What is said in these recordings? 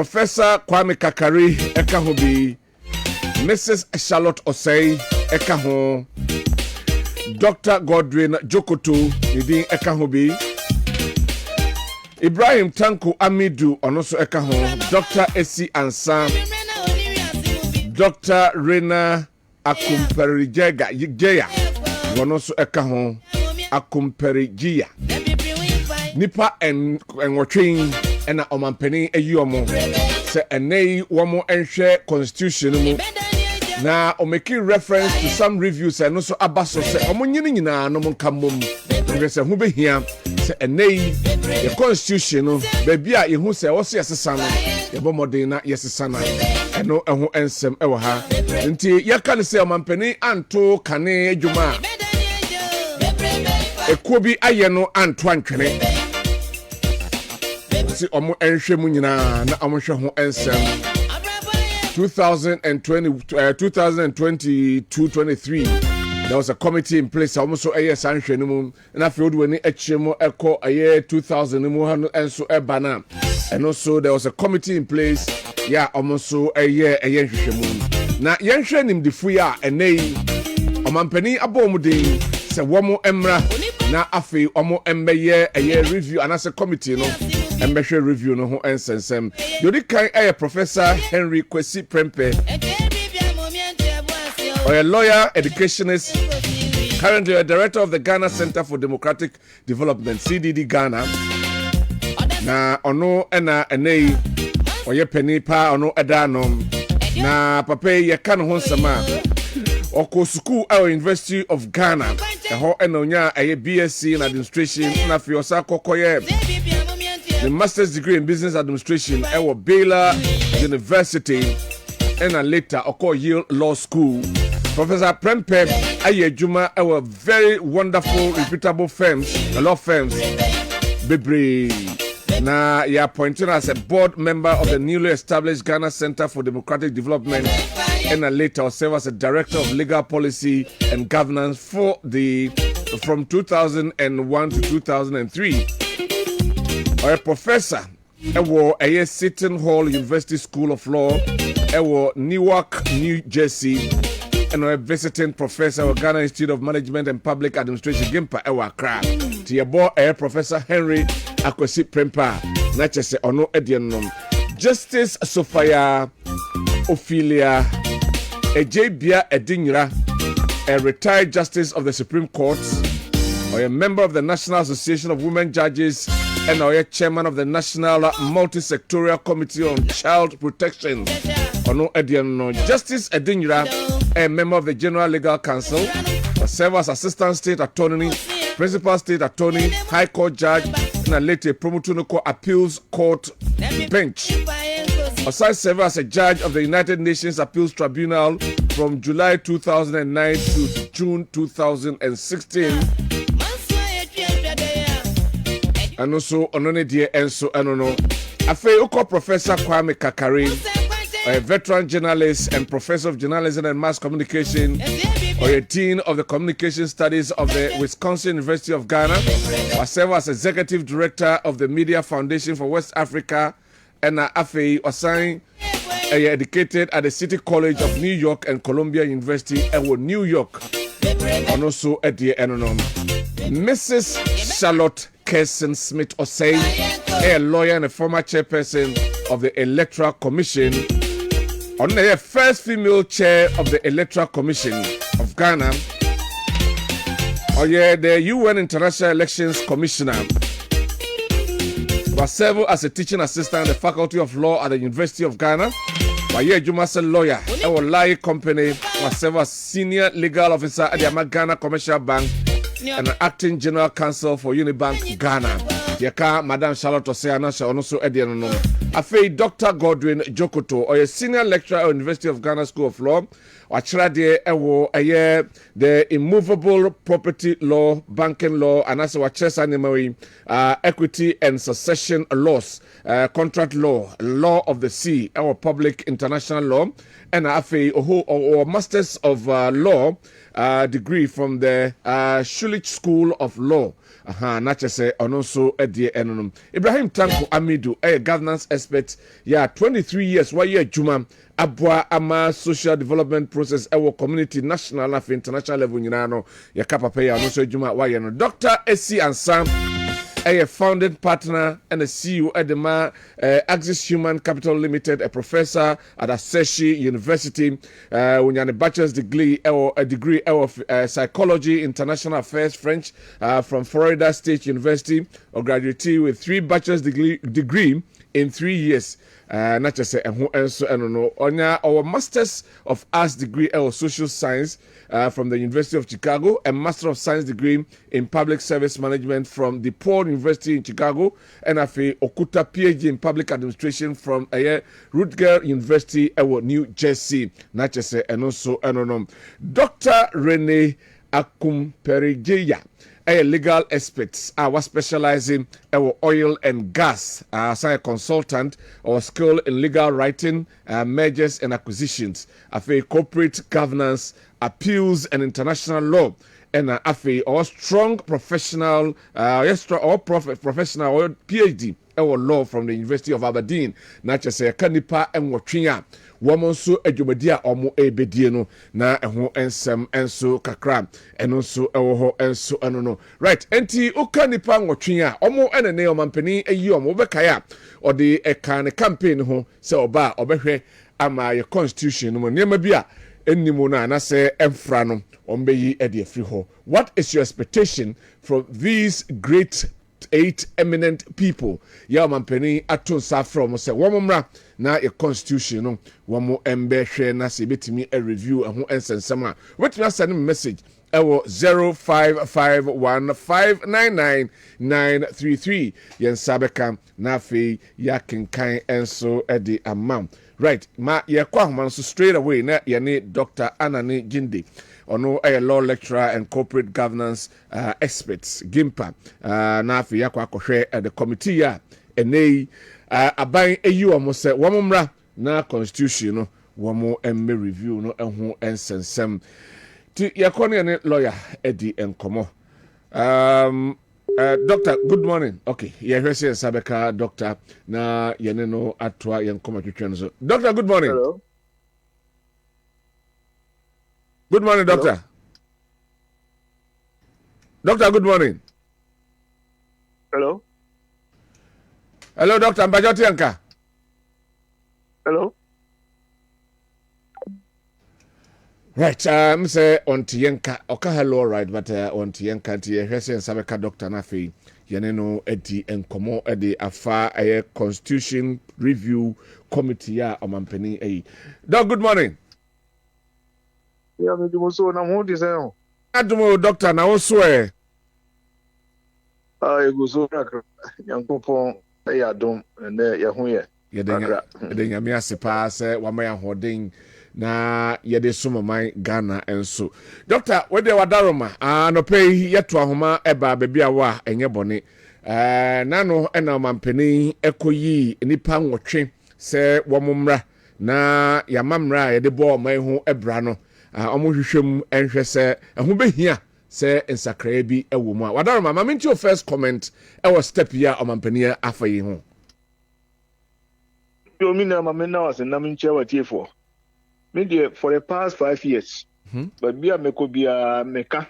Professor Kwame Kakari eka ho bi, Mrs. Charlotte Osei eka ho, Dr. Godwin Jokoto nidin eka ho bi, Ibrahim Tanko Amidu onoso eka ho, Dr. Esi Ansa, Dr. Rena Akumperijega Jeya onoso eka ho, Akumperigia nipa enwotwen ena omampani eyomo se enei womo enhwe constitution mu na o making reference to some reviews and also abaso se omonyini nyina no monkamom ngese hu behia se enei the constitution no baby a yehu se wo se yesesa no yebomodin na yesesa na eno ehu ensem ewo ha nti yaka ne se omampani anto kane adwuma ekuobi aye no anto antwene si omo enhwe mu nyina na omo hwe ho ensem 2022-23 there was a committee in place almost so aye sanhwe no mu na field we ni echemo eko aye 2000 mu hanu enso ebana and also there was a committee in place yeah almost so aye hwehwe mu na yenhwe nim difu ya enei omampani abomuden se womo emra na afi omo embeye aye review anase committee no embehwe review no ho ensensem yodi kan aye Professor Henry Kwesi Prempe a lawyer educationist currently a director of the Ghana Center for Democratic Development CDD Ghana na ono ena enei oye pani pa ono edanom na papa ye kan ho nsama oko school at University of Ghana ho enonya aye BSc in administration na fi osa kokoye the master's degree in business administration at Baylor University and later oko Yale Law School. Professor Prempe ayejuma our very wonderful reputable firms, law firms Bebre na ya appointed as a board member of the newly established Ghana Center for Democratic Development and later serve as a director of legal policy and governance for from 2001 to 2003. Or a professor ewo a Seton Hall University School of Law ewo Newark, New Jersey, and a visiting professor of Ghana Institute of Management and Public Administration Gimpa ewo Accra. Tiyabo a Professor Henry Kwesi Prempe na chese ono edienom. Justice Sophia Ophelia Ejebia Edinyira, a retired justice of the Supreme Court, or a member of the National Association of Women Judges, and or a chairman of the National Multi-Sectorial Committee on Child Protection. Justice Edinyira, a member of the General Legal Council, serve as Assistant State Attorney, Principal State Attorney, High Court Judge, and later Promotunoko Appeals Court Bench. Aside serve as a judge of the United Nations Appeals Tribunal from July 2009 to June 2016. And also onone die enso anono. Afei uko Professor Kwame Kakari, a veteran journalist and professor of journalism and mass communication, or a dean of the communication studies of the Wisconsin University of Ghana, or serve as executive director of the Media Foundation for West Africa, and afei assigned educated at the City College of New York and Columbia University and New York. And also at the anonym Mrs. Charlotte Kesson Smith Osei, a lawyer and a former chairperson of the Electoral Commission, on the first female chair of the Electoral Commission of Ghana, or the UN International Elections Commissioner, was served as a teaching assistant at the Faculty of Law at the University of Ghana. Maakye Jumase lawyer, a lie company, was served as senior legal officer at the Ghana Commercial Bank and an acting general counsel for Unibank Ghana. Yeka Madam Charlotte Oseana shall also ediano. Afei Dr. Godwin Jokoto, or a senior lecturer at the University of Ghana School of Law, Wachirade ewo aye the immovable property law, banking law, and as wachesa nimari equity and succession laws, contract law, law of the sea, our public international law, and afei or masters of law degree from the Schulich School of Law. Not just say on also a dear Enonum. Ibrahim Tanko Amidu, a governance expert, 23 years, 1 year Juma, Abwa Ama social development process, our community, national and international level, Yakapa Pay, and also Juma, Wayano. Dr. S.C. Ansam, a founding partner and a CEO at the Axis Human Capital Limited, a professor at Aseshi University, when you have a bachelor's degree or a degree of psychology, international affairs, French, from Florida State University, or graduate with 3 bachelor's degree in 3 years. Not just say, I don't know, on our Masters of Arts degree or Social Science from the University of Chicago, and Master of Science degree in Public Service Management from DePaul University in Chicago, and a Okuta PhD in Public Administration from Rutgers University, New Jersey. Not just say, and also, I don't know, Dr. Rene Akumperejeya, a legal expert, was specializing in oil and gas, as a consultant or skill in legal writing, mergers and acquisitions, corporate governance, appeals and international law, and or strong professional, professional or PhD or law from the University of Aberdeen. Not just a Kanipa and Watria. Woman so edumadia omo ebedie na eho ensem enso kakra eno so ewo enso eno no right enti uka nipa nwotwe a omo enene omampani ayi omo bekaya ode eka ne campaign ho se oba obehwe ama ye constitution no niam bia enimo na na se emfra no ombeyi e de afri ho. What is your expectation from these great 8 eminent people? Ya mampani atonsa from say womomra na a constitution no womo embe hwe na se betimi a review ho ensensem a wetumi send message ewo 0551599933 yen sabeka na fe ya kenkan enso e de amam right ma ye kwa homa so straight away na ye ne Dr. Anani Ginde ono a law lecturer and corporate governance experts Gimpa na fe yakwa kohwe the committee ya enei aban eyi omo se womomra na constitution no womo emme review no eho ensensem ti yakone ne lawyer Eddie Enkomo. Doctor, good morning. Okay, yeah, here's Sabeka, doctor. Na yeneno atwa yenkoma twetwenzo. Doctor, good morning. Hello. Good morning, doctor. Hello? Doctor, good morning. Hello. Hello, Doctor Mbajoti Anka. Hello. Right, say on Tienka, okay, hello, right, but on Tienka, Hesse and Sabeka Doctor Nafi, Yaneno, Eddie Enkomo, Eddie Afa, a Constitution Review Committee, Omampeni, a Doc, good morning. Yeah, me do so na mo diseo. Adumo doctor na oswe. Ego so kakra. Yankopon e adom na ye ho ye. Ye de nyame asepa se wa ma ya hoden na ye de somoman Ghana enso. Doctor, we de wadaroma no pay yeto ahoma eba bebia wa enye bone. Nano ena mampeni ekoyi nipa nwotwe se womomra na yamamra ye de bo man ho ebra no. Omo hwehwem enhwe se eho behia se ensakra bi ewo mu a wadaroma ma menti your first comment ewo step ya omampania afayi ho. Yo mi na ma me na was na me nche watiefo. Me dey for the past 5 years. But bia me ko bia meka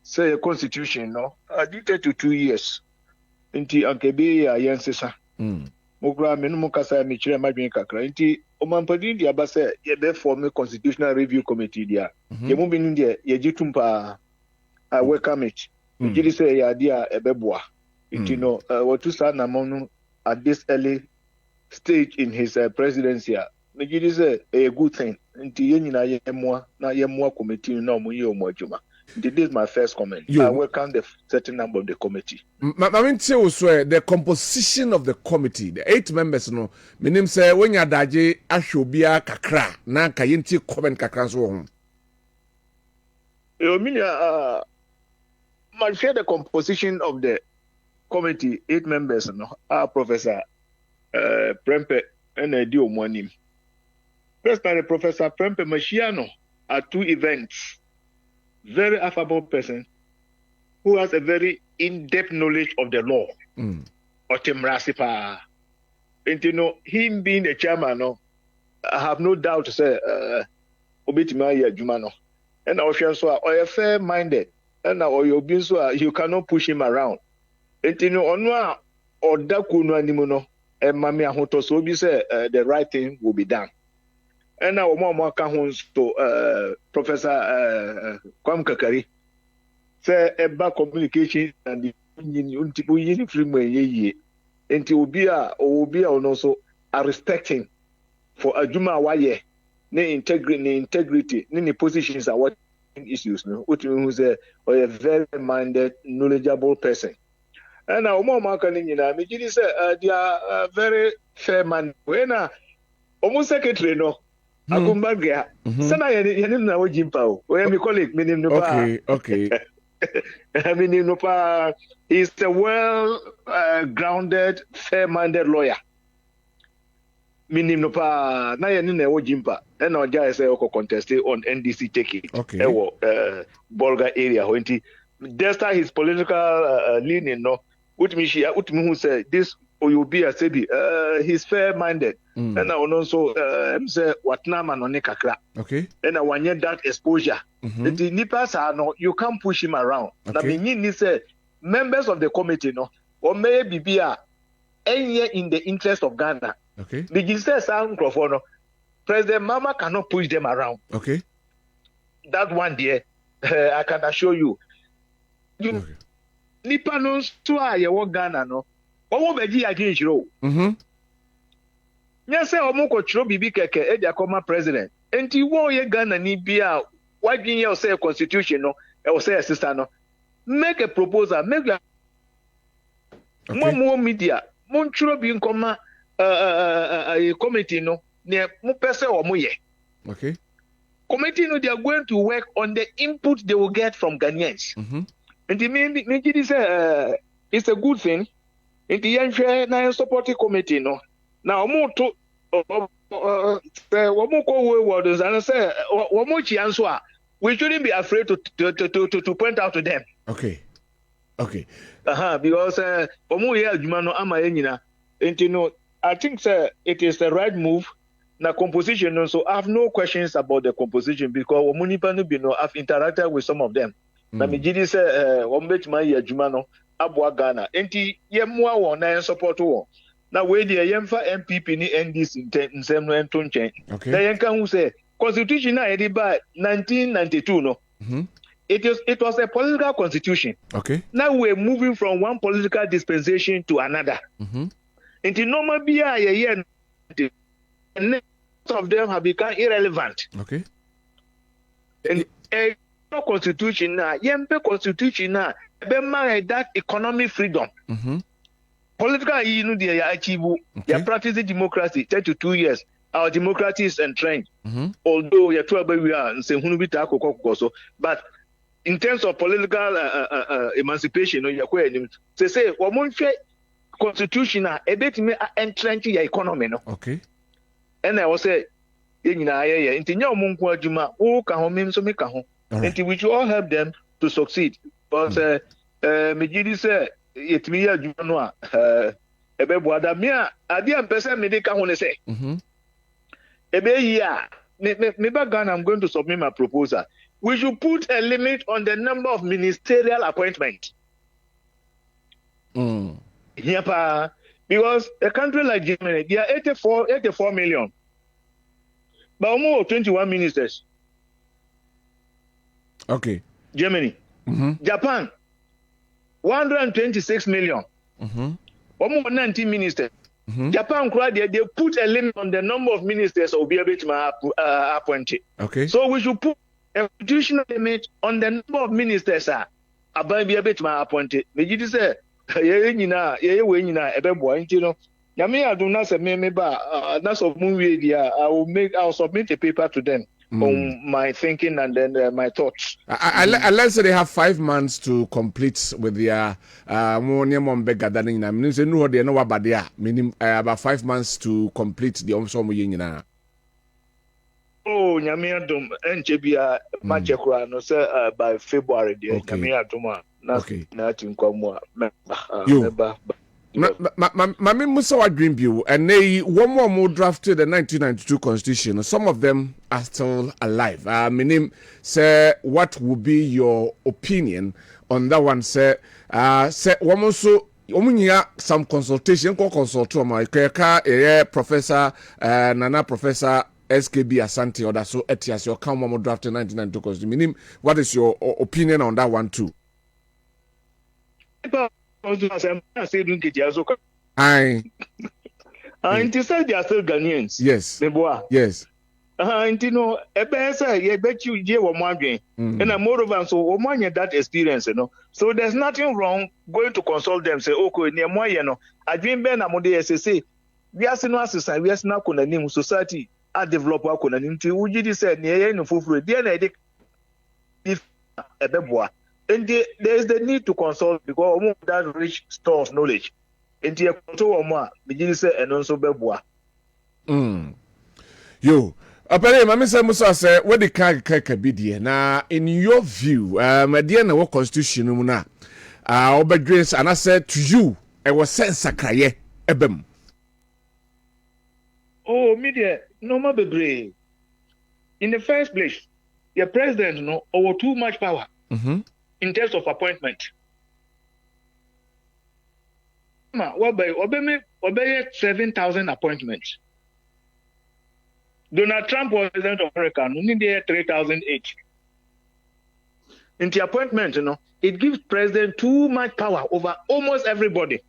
say a constitution no addicted to 2 years. Nti ankebe ya yensesa. Mokra me no mokasa me kire madwen kakra. Nti omampani dia ba say ye be form a constitutional review committee dia. Ye mo bi ndia ye gitumpa I welcome it. Nti say ya dia ebeboa. Nti no what to start na mo at this early stage in his presidency. Nti say a good thing. Nti ye nyina ye moa na ye moa committee na mo ye omo adwuma. This is my first comment. I welcome the certain number of the committee. The composition of the committee, the 8 members, no, meaning say when you daje ashobia kakra, na kayinti comment kakra so home. You mean, share the composition of the committee, 8 members, no, Professor Prempe and Dio Monim. First time, Professor Prempe Machiano at 2 events. very affable person who has a very in-depth knowledge of the law. Otemrasipa. And you know, him being the chairman, no, I have no doubt to say, Obitimaya Jumano. And our friends are fair-minded. And now you cannot push him around. And you know, onwa or dakuno animono, and Mammy Ahoto, so be say the right thing will be done. And now more kahons to Professor Kwamkakari say about communication and the union free ye until be also are respecting for a Juma waye ne integrity ne positions are what issues no which means a very minded knowledgeable person. And now more marketing in me say they are very fair man when almost secretary no Akumbagia. Sana yani na wajimpa o. When my colleague minim no pa. Okay. I mean no pa. He's a well grounded, fair-minded lawyer. Minim no pa. Na yani na wajimpa. And now guy say oko contest on NDC ticket. Okay. Bolga area. Despite his political leaning, no. Who say this Oyubi Asebi, he's fair-minded. And I also say what nama no kakra. Okay. And I want that exposure. The nippers are no, you can't push him around. Now meaning say members of the committee no, or maybe be any in the interest of Ghana. Okay. Begin say sound microphone. President Mama cannot push them around. Okay. That one there, I can assure you. You nipa no so a ye wo Ghana no. Owo beji against you. Nya say omo ko chiro bibi keke e dia koma president. Enti wo ye Ghana ni bia wadwin ye say constitution no e wo say sister no. Make a proposal, make a more media. Mon chiro bi nkoma a committee no ne mo pese omo ye. Okay. Committee no they are going to work on the input they will get from Ghanaians. And the me say it's a good thing. In the young na support committee no. Now omo to omo ko words and say omo chi anso a we shouldn't be afraid to point out to them. Okay. Because omo ye adwuma no ama nyina. Enti no I think sir it is the right move. Na composition no, so I have no questions about the composition because omo nipa no be no I've interacted with some of them. Na me gidi say omo betima ye adwuma no Abua Ghana. Enti yemwa won na support won. Na we dey yemfa MPP ni NDC nsem no ento nchen. Okay. Na yenka hu say constitution na edi by 1992 no. It was a political constitution. Okay. Now we're moving from one political dispensation to another. Enti normal bia ye most of them have become irrelevant. Okay. And constitution na yempe constitution na be marry that economic freedom. Political you know they achieve they practice democracy 32 years. Our democracy is entrenched. Although we are say but in terms of political emancipation they say constitution na e betime entrench your economy no. Okay. And I was say inti nya omunku adwuma wo ka ho mem so me ka ho. Inti we should all help them to succeed. But me gidi say yetimi ya adwuma no a ebe boada me a ade ampese me de ka ho ne say. Ebe yi a me ba Ghana I'm going to submit my proposal. We should put a limit on the number of ministerial appointments. Here pa because a country like Germany they are 84 million. But almost 21 ministers. Okay. Germany. Japan, 126 million. Almost 19 ministers. Japan, they put a limit on the number of ministers will be able to appoint. Okay. So we should put a constitutional limit on the number of ministers be able to appoint. They just say, I will submit a paper to them on my thinking and then my thoughts. I learned that they have 5 months to complete with their gathering. I mean, they know about there. Meaning about 5 months to complete the Oh, Nyame adom enche bia Maakye kura no say by February there. Nyame adom na tinkwamwa meba. Mami Musa wa dream view and they one more drafted the 1992 constitution. Some of them are still alive. My name say what would be your opinion on that one? Say one more so some consultation consult to my Professor Nana Professor SKB Asante or that so etias your come one drafted 1992 constitution. What is your opinion on that one too? Aye. And to say they are still Ghanaians. Yes. Yes. And you know, I bet you ye were wondering. And I'm moreover, so Omanya that experience, you know. So there's nothing wrong going to consult them, say, okay, near my, you know, I dream Ben Amode SSA. We are no society, we are not Kunanim society, I develop our Kunanim to Uji said near no full dear if a bebois. And there is the need to consult because that rich stores knowledge. And the control more, begin say and also bebois. Yo, apparently, Mammy Samusa said, "What the kaka be dear." Now, in your view, my dear, no constitution, Obergrace, and I said to you, I was sense sacraye, ebem. Oh, media, no more be. In the first place, your president, no, over too much power. In terms of appointment. Obey 7,000 appointments. Donald Trump was president of America, only there 3,008. In the appointment, you know, it gives president too much power over almost everybody.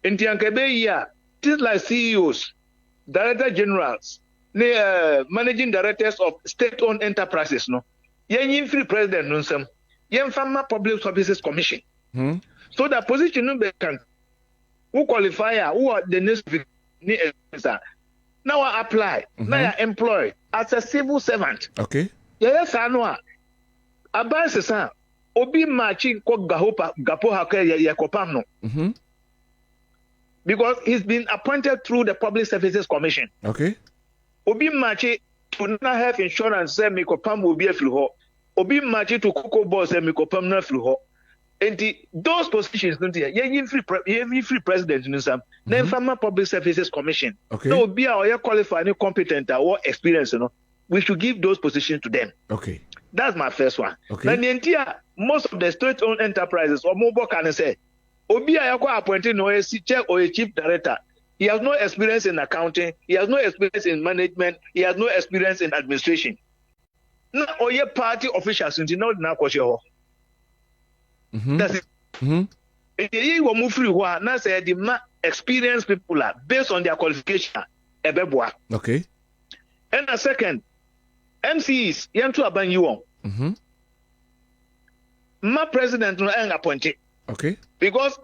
In the Ankebe, things like CEOs, director generals, managing directors of state-owned enterprises, no. Yen free president nunsem yen farmer public services commission so that position no be can who qualifier who are the next now I apply now I employ as a civil servant. Okay, yes I know abase sa obi matching ko gapo hakaya yakopam no because he's been appointed through the public services commission. Okay, obi matching to not have insurance say mikopam will be a flu. Obi match to Coco Boss and Mikopam na flu. And those positions don't here. Free president in some. Then Farmer Public Services Commission. Okay. So be our qualified, competent, or experienced, you know. We should give those positions to them. Okay. That's my first one. Okay. Then the entire most of the state-owned enterprises or mobile can say, Obi ayako appointed no a chair or a chief director. He has no experience in accounting. He has no experience in management. He has no experience in administration. No, or your party officials until now na kwashe. That's it. You will move through what now say the experienced people are based on their qualification. Okay. And a second, MCs, yantu aban you on. My president no appointed. Okay. Because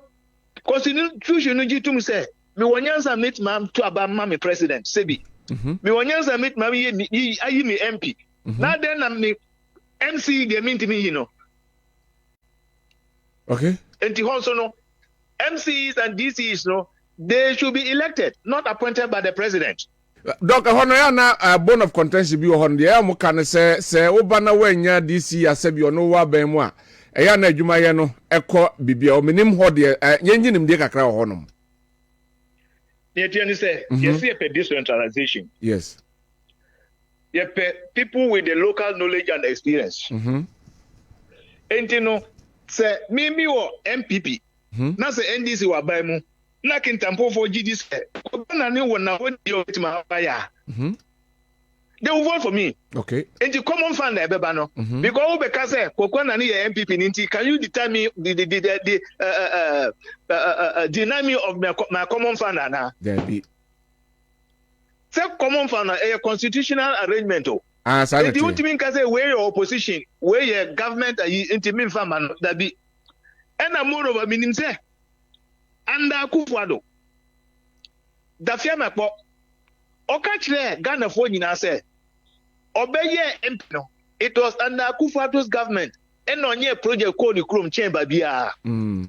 constitution no to me say me wanyansa meet mam to aban my president sebi. Me wanyansa meet mam yi me MP. Now then I'm the MC they mean to me, you know. Okay. And also no MCs and DCs no, they should be elected, not appointed by the president. Dr. Honoyana bone of contention bi ho de am kan say oba na wanya DC asabi ono wa ban mu a eya na adwuma ye no ekọ bibia o menim ho de yenyinim de kakra ho nom. You say you see a decentralization. Yes. People with the local knowledge and experience. And you know, say me or MPP. Na say NDC wa buy mu. Na kintampo for GDC. Kwabena ni wona won di otima ya. They will vote for me. Okay. And the common fund ebeba no. Because we can say Kwabena ni MPP ninti, can you determine the dynamic of my common fund na? There be. Say common fund a constitutional arrangement. Sanity. The ultimate can say where your opposition, where your government intimate farmer that be. And I'm more of a meaning say. Under Kufuado. The firm po. Okachre Ghana for nyina say. Obeye MP. It was under Kufuado's government. And on your project called the Chrome Chamber Bia. Still on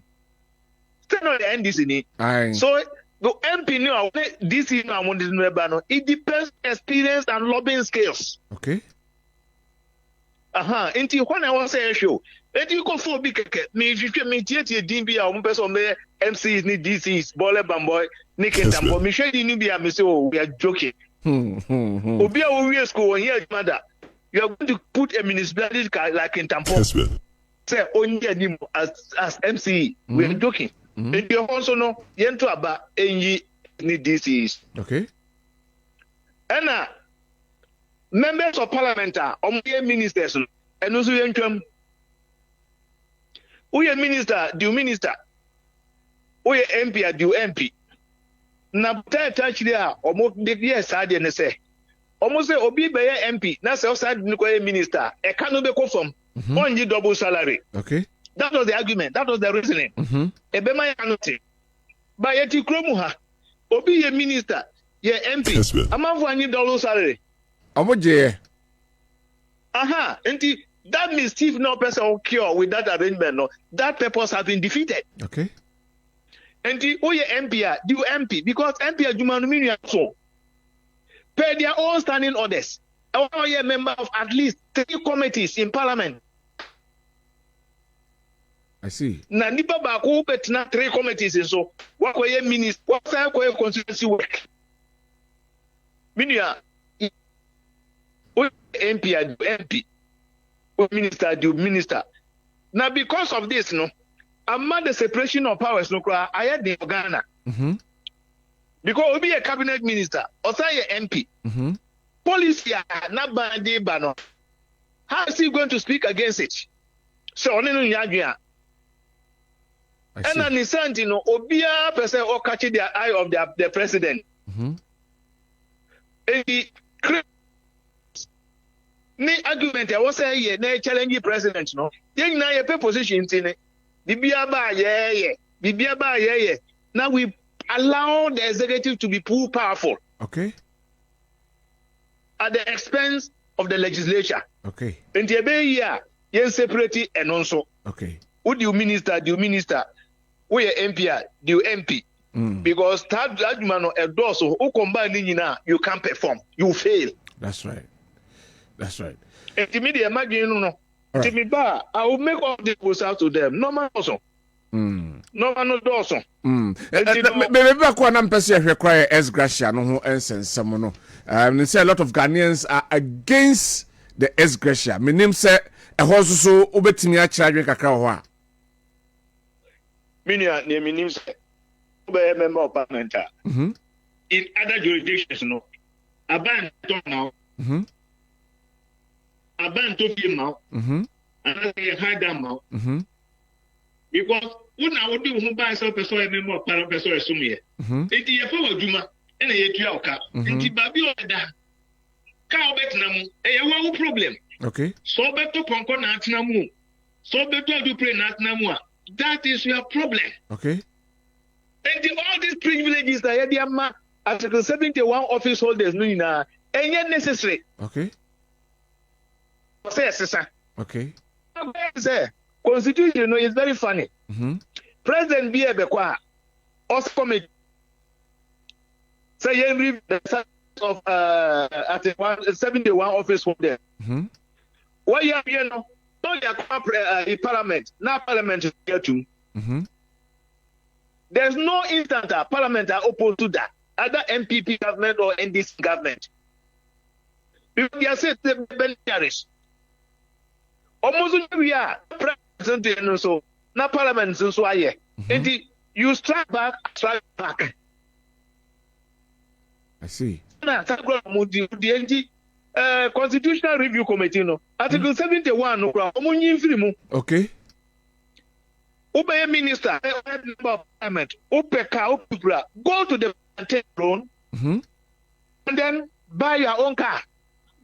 the NDC ni. So The MP no DC no I want to know. It depends on experience and lobbying skills. Okay. Inti when I was saying show. Let you go for big me if you me tie din bia person me MCs ni DCs bole bamboy Nick and Tambo me shey ni bia me say we are joking. Obi a we school here mother. You are going to put a municipality like in Tambo. Say only him as MC. We are joking. And you also know yento aba enyi ni DCs. Okay. And members of parliament are ministers and also yentwam. Who a minister, do minister. Who a MP, do MP. Na touch there almost the years I didn't say. Almost say Obi be MP, na say outside a minister. A cannot be confirmed. Only double salary. Okay. That was the argument. That was the reasoning. A be my announce. By a tikromuha. Obi a minister, ye MP. Among $1 salary. Omoje. And that mischief no person will cure with that arrangement. No, that purpose has been defeated. Okay. And the MP do MP because MP are human so. Per their own standing orders. I want a member of at least 3 committees in Parliament. I see. Na nipa ba ko betina 3 committees in so. What koye minister, what say koye constituency work. Minia MP do MP. Minister do minister. Now because of this, no, among the separation of powers, no, I had the Ghana. Because will be a cabinet minister or say a MP. Policy not bandi bano. How is he going to speak against it? So only no yagya. And an instant, you know, Obia person or catching the eye of the president. And the ni argument I was say ye na challenge president no ye na ye pe position tin bibia ba ye now we allow the executive to be too powerful, okay, at the expense of the legislature. Okay. And the be here ye separate and also okay, who do minister we MP do MP because that man a door so who combine nyina you can't perform, you fail. That's right. That's right. And to me, the imagine no. To me, I will make all the posts out to them. No man also. No man no also. Maybe back when I'm person require S gracia no ho ensensem no. They say a lot of Ghanaians are against the S gracia. My name say a horse so obetimi a charge kakra ho a. Minia ne name say be member of parliament. In other jurisdictions no. Aban now. Aban to be now, and I hide them now. Because when I would do who buy some person a member of parliament person assume here. It is a power Juma and a Tuaka. It Babi or that. Cow Betnam, a problem. Okay. So better Concon Natnamu. So better to pray Natnamua. That is your problem. Okay. And all these privileges that Yadiama Article 71 office holders no and yet necessary. Okay. Okay. Constitution is very funny. President B. Bekwa also commit say the size of Article 71 office holder. Why you have no parliament, now parliament is here too. There's no instant parliament are opposed to that. Either MPP government or NDC government. Because they are said the beneficiaries. Almost we are president so now parliament so why and you strike back. I see. The Constitutional Review Committee no Article 71 no okay. Obey minister member of parliament go to the loan and then buy your own car.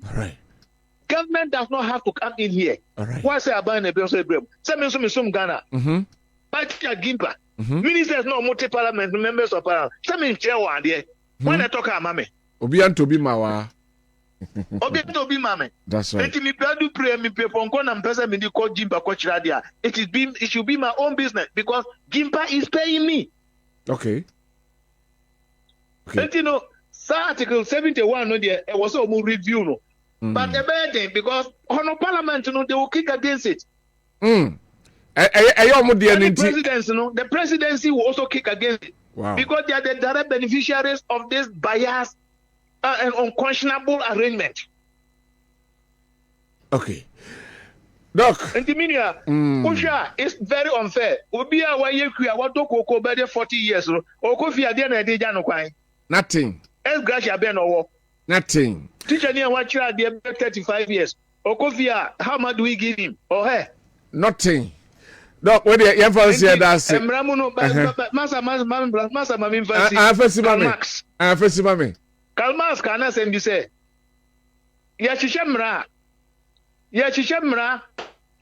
All right. Government does not have to come in here. All right. Why say about a bill? Some Ghana. But Gimpa. Ministers no multi parliament members of parliament. Some in chair one there. When I talk about mammy. Obian to be mawa. Obian to be mammy. That's right. Let me do pray me pay for and person me call Gimpa coach Radia. It should be my own business because Gimpa is paying me. Okay. And you know, Article 71 no there it was a review no. But the bad thing because on Parliament no they will kick against it. The presidency will also kick against it. Wow. Because they are the direct beneficiaries of this bias and unconscionable arrangement. Okay. Doc. Intiminia, it's very unfair. Ubia wa yeku ya wato koko bede 40 years no. Okofi ade na ade ja no kwan. Nothing. Es gracia be no wo. Nothing. Teacher ni wa chira ade 35 years. Okofi how much do we give him or her? Nothing. Doc, what the emphasis here that's it. Masa mami fancy. Fancy mami. Kalmas kana sembi say. Ya chishemra.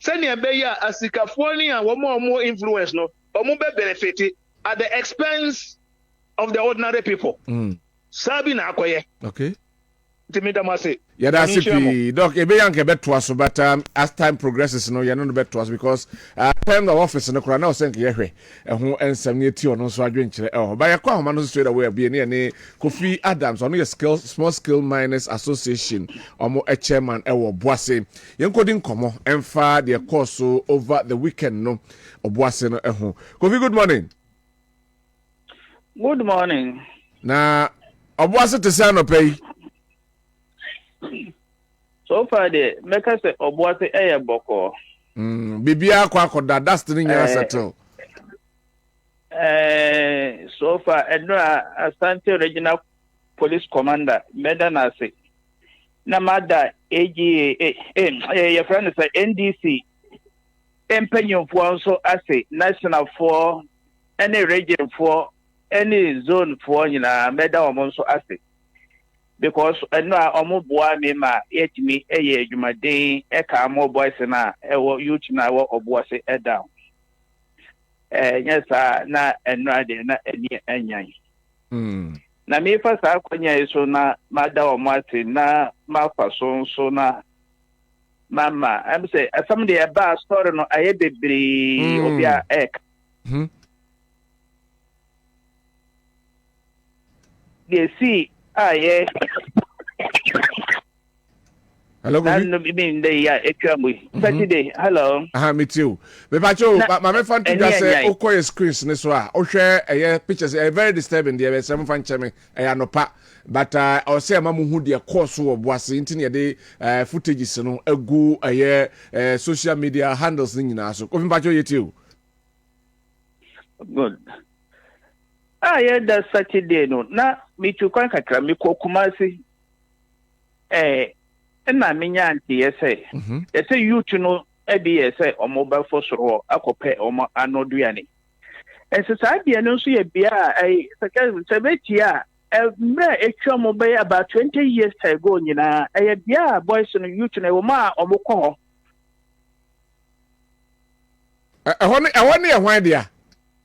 Send your beya asikafo ni a more influence no. Omo be benefit at the expense of the ordinary people. Sabi na akoye. Okay. Yeah, that's it. Doc, ebe yanke beto aso, but as time progresses, no, you're not beto aso because time the office no kura now saying yehwe. Who ensem ni ti ono so adwen kire. Oh, but yakwa ho no straight away be ne Kofi Adams, ono small scale miners association, omo chairman ewo Boase. Yenkodi nkomo emfa the course over the weekend no Oboase no eho. Kofi, good morning. Good morning. Na Oboase te say no pay. So far the make us Oboase eye boko. Bibia kwakoda that's the thing you settle. So far Asante Regional Police Commander Medanase. Namada AGA your friend say NDC empenyon for so ase national for any region for any zone for nyina meda omon so ase. Because omo boa me ma yetimi eye adwumaden e ka mo boys na e wo youth na wo Oboase e down yes na ade na eni anyan na me fa sa kwanya so na mada omo ate na mafa so na mama am say some dey ba story no aye bebre obia ek they see yeah. Hello, no mean they Saturday. Hello. Me too. Me pacho, my friend just say okoye screens ne so a. O hwe pictures very disturbing there some fan cheme no pa. But I say amamu hu de course wo Boase intini de footages no agu social media handles ni nyina so. Kofi pacho yetiu. Good. Yeah, that Saturday no. Na me too kwan kakra me ko Kumasi. Na me nya anti yese. Yese youth no e bi yese o mobile for soro akope o anoduane. Sa bia no so ye bia sebetia mra etwa mobile about 20 years ago nyina e bia boys no youth no wo ma o mokọ. Ehone e hwan dia?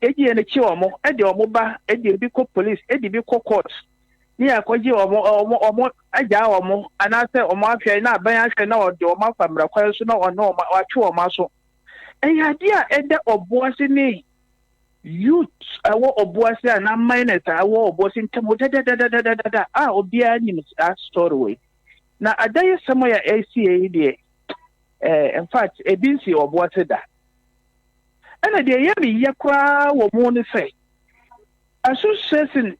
Eji ene chi omo e de omo ba e de bi ko police e de bi ko court ni akoji omo aja omo anase omo afia na aban ahwe na ode omo afamra kwa so na ono omo atwe omo so eyade a ede Oboase ni youth awo Oboase na minus awo Oboase ntemo da obia ni story way na adaye samoya ACA de in fact ebinsi Oboase da ana de yemi yakwa wo mo ne say association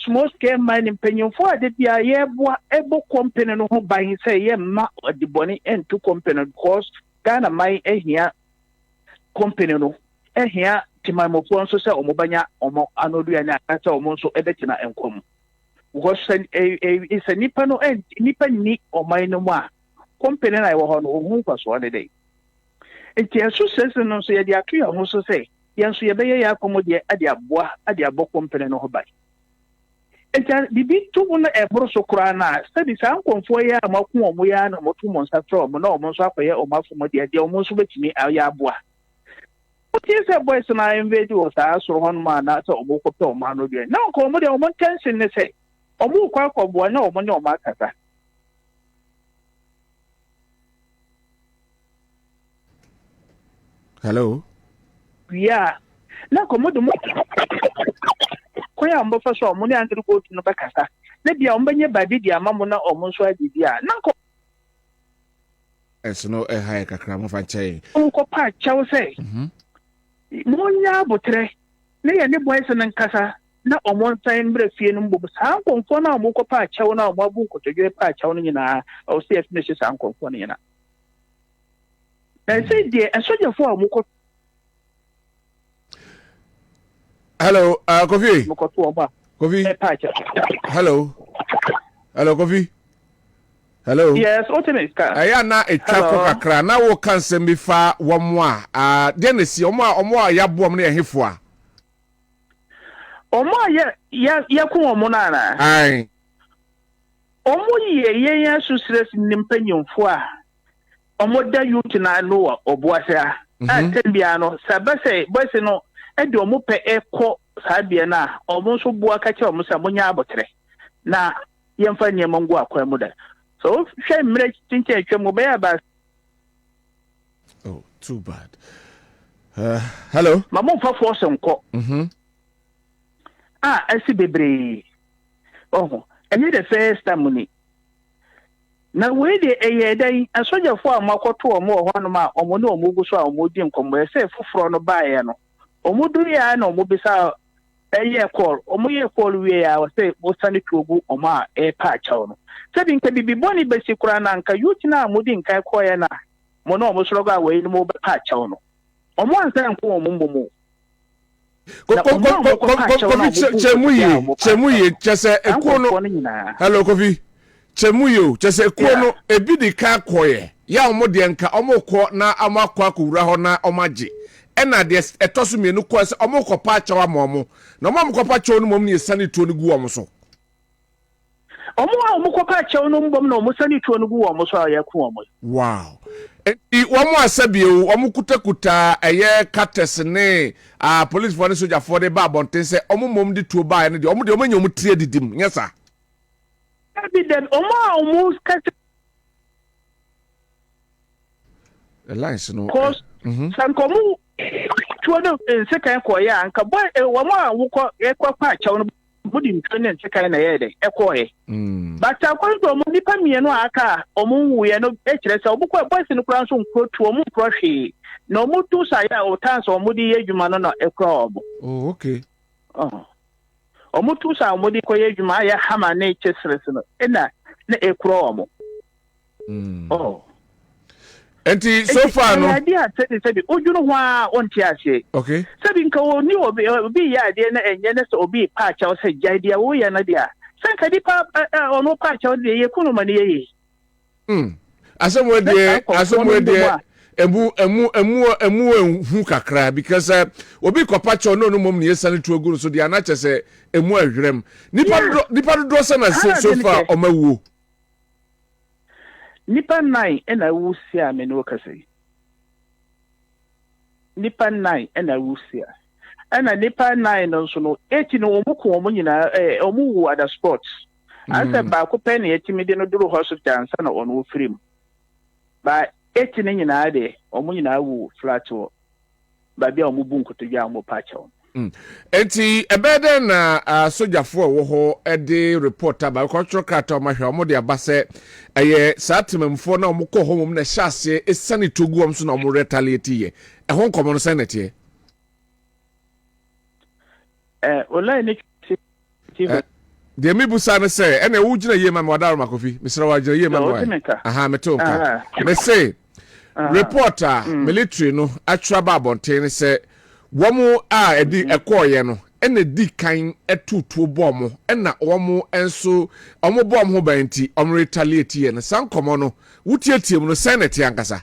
small scale mining penyon for the bia yeboa ebo company no ho ban say ye ma the boni into company because Ghana mine ehia company no ehia timamofo nso say omobanya omo anoduane akata omo nso ebetina enkom because is a nipa no nipa ni omai no ma company na wo ho no hu kwaso ade dey enti association no so ye dia to ho so say yenso ye beye ya komodie ade abo company no ho ban enta bibi to no ebro so kura na study san konfo ya amaku omo ya na motu mo nsa tro mo na omo nso akoye omo afo de omo nso betimi aya aboa otie se boys na invade o sa so hon ma na so omo kopɛ omo ano de na ko omo de omo tension ne se omo kwa akɔboa na omo ne omo akasa. Hello. Yeah. Na komodo koya ombo fa so omo ne andru go tu no bekasa na bia ombo nye badi dia mamo na omo so adidi a na ko no high kakra mo fa chai ko pa chawo say mo nya botre ne ye ne boys na nkasa na omo nsan mbre fie no mbo sa nkonfo na omo ko pa chawo na omo abu nkotodwe pa chawo no nyina o CF ne shi sa nkonfo no nyina na say die asojafo omo ko hello Kofi mo ko to omo Kofi pa chawo hello Kofi hello yes otemeska aya na etwa kakra na wo kansem bi fa womo a de na si omo a yabom na ehefo a omo ya ku omo na na ai omo ye ya su stress nimpanyimfo a omo da youth na no oboase a atembia no sabase boys no e de omo pe ekọ sabia na omo so bua ka che omo sa monya abotre na yemfa nyemangu akwa mu da so she mre tinche atwam be aba oh too bad hello mamo fa force nko asi bebre oh enye the first time ni na we de eyedai asojafo amakoto omo ho no ma omo na omo gu so a omo di nkombo ese foforo no baaye no omo du ya na omo bisa eye call omo ye call we ya say o sani tuogu omo a e pa chawo no sabi nka bibi boni besi kura na nka youth na amudi nka koye na mo na omo soro ga we no mo be pa chawo no omo ansa nko omo mbomo chemuye chese ekono hello Kofi chemuyo chese ekono ebi di ka koye ya omo de nka omo ko na amakwa akura ho na omaje ena de etoso mienu ko se omo ko pa chawa momo na omo ko pa chawo no mom ne sane to no gu omo so omo ko pa chawo no mbom na omo sane to no gu omo so ya ku omo wow womo asabio womo kutakuta eye kates ne police for soldier for the babonten se omo mom di tuo ba ne de omo manya omo tie didim nyesa abi dem omo kates the lines no cause sankomu tuo no sekan ko ya anka boy womo awuko ekwa pa chawo no budi ntone sekan na yede ekoye but according to mo nipa mienu aka omo wuye no ekire se obukọ boys no kura so nkrotu omo prohwe na omo tu sa ya o tan so omo di yedwuma no na ekra obo oh okay omo tu sa omo di ko yedwuma ya hama na ekesres no na ekra omo enti so far no idea said ojuno ho onti ase okay sabi nka oni obi ya de na enye na so obi pa cha o se jaidia wo ya na dia sanka di pa ono pa cha o de ye kunu mani ye asomwe de emu hu kakra because obi kopa cha no mom ne yesane tu oguru so dia na chese emu ahwrem nipa do se na so far omawuo nipa 9 ena wusia me no kase nipa 9 ena wusia ena nipa 9 no so no 8 no omuko omu nyina omu ada sports asa ba ko pen yetimi de no duru hospital ansa na ono firim ba 8 ne nyina de omu nyina wu flat wo ba bia omu bu nkotodwa omu pacha enti ebede na sojafo wo ho ede reporter ba cultural crater ma hwe omo de abase eye satemamfo na omo ko ho mum na hyase esane togu om so na omo retaliate ye ho nkomo no senate online ne de mi busa ne se ene wo gina ye ma wadaro makofi misra wa gina ye ma aha metonka me say reporter military no atwa ba bonten se womo edi ekoye no ene di kan etutuo bomo ena womo enso omo bom ho banti omo retaliate ye no sankomo no wutietie mu no senate ankasa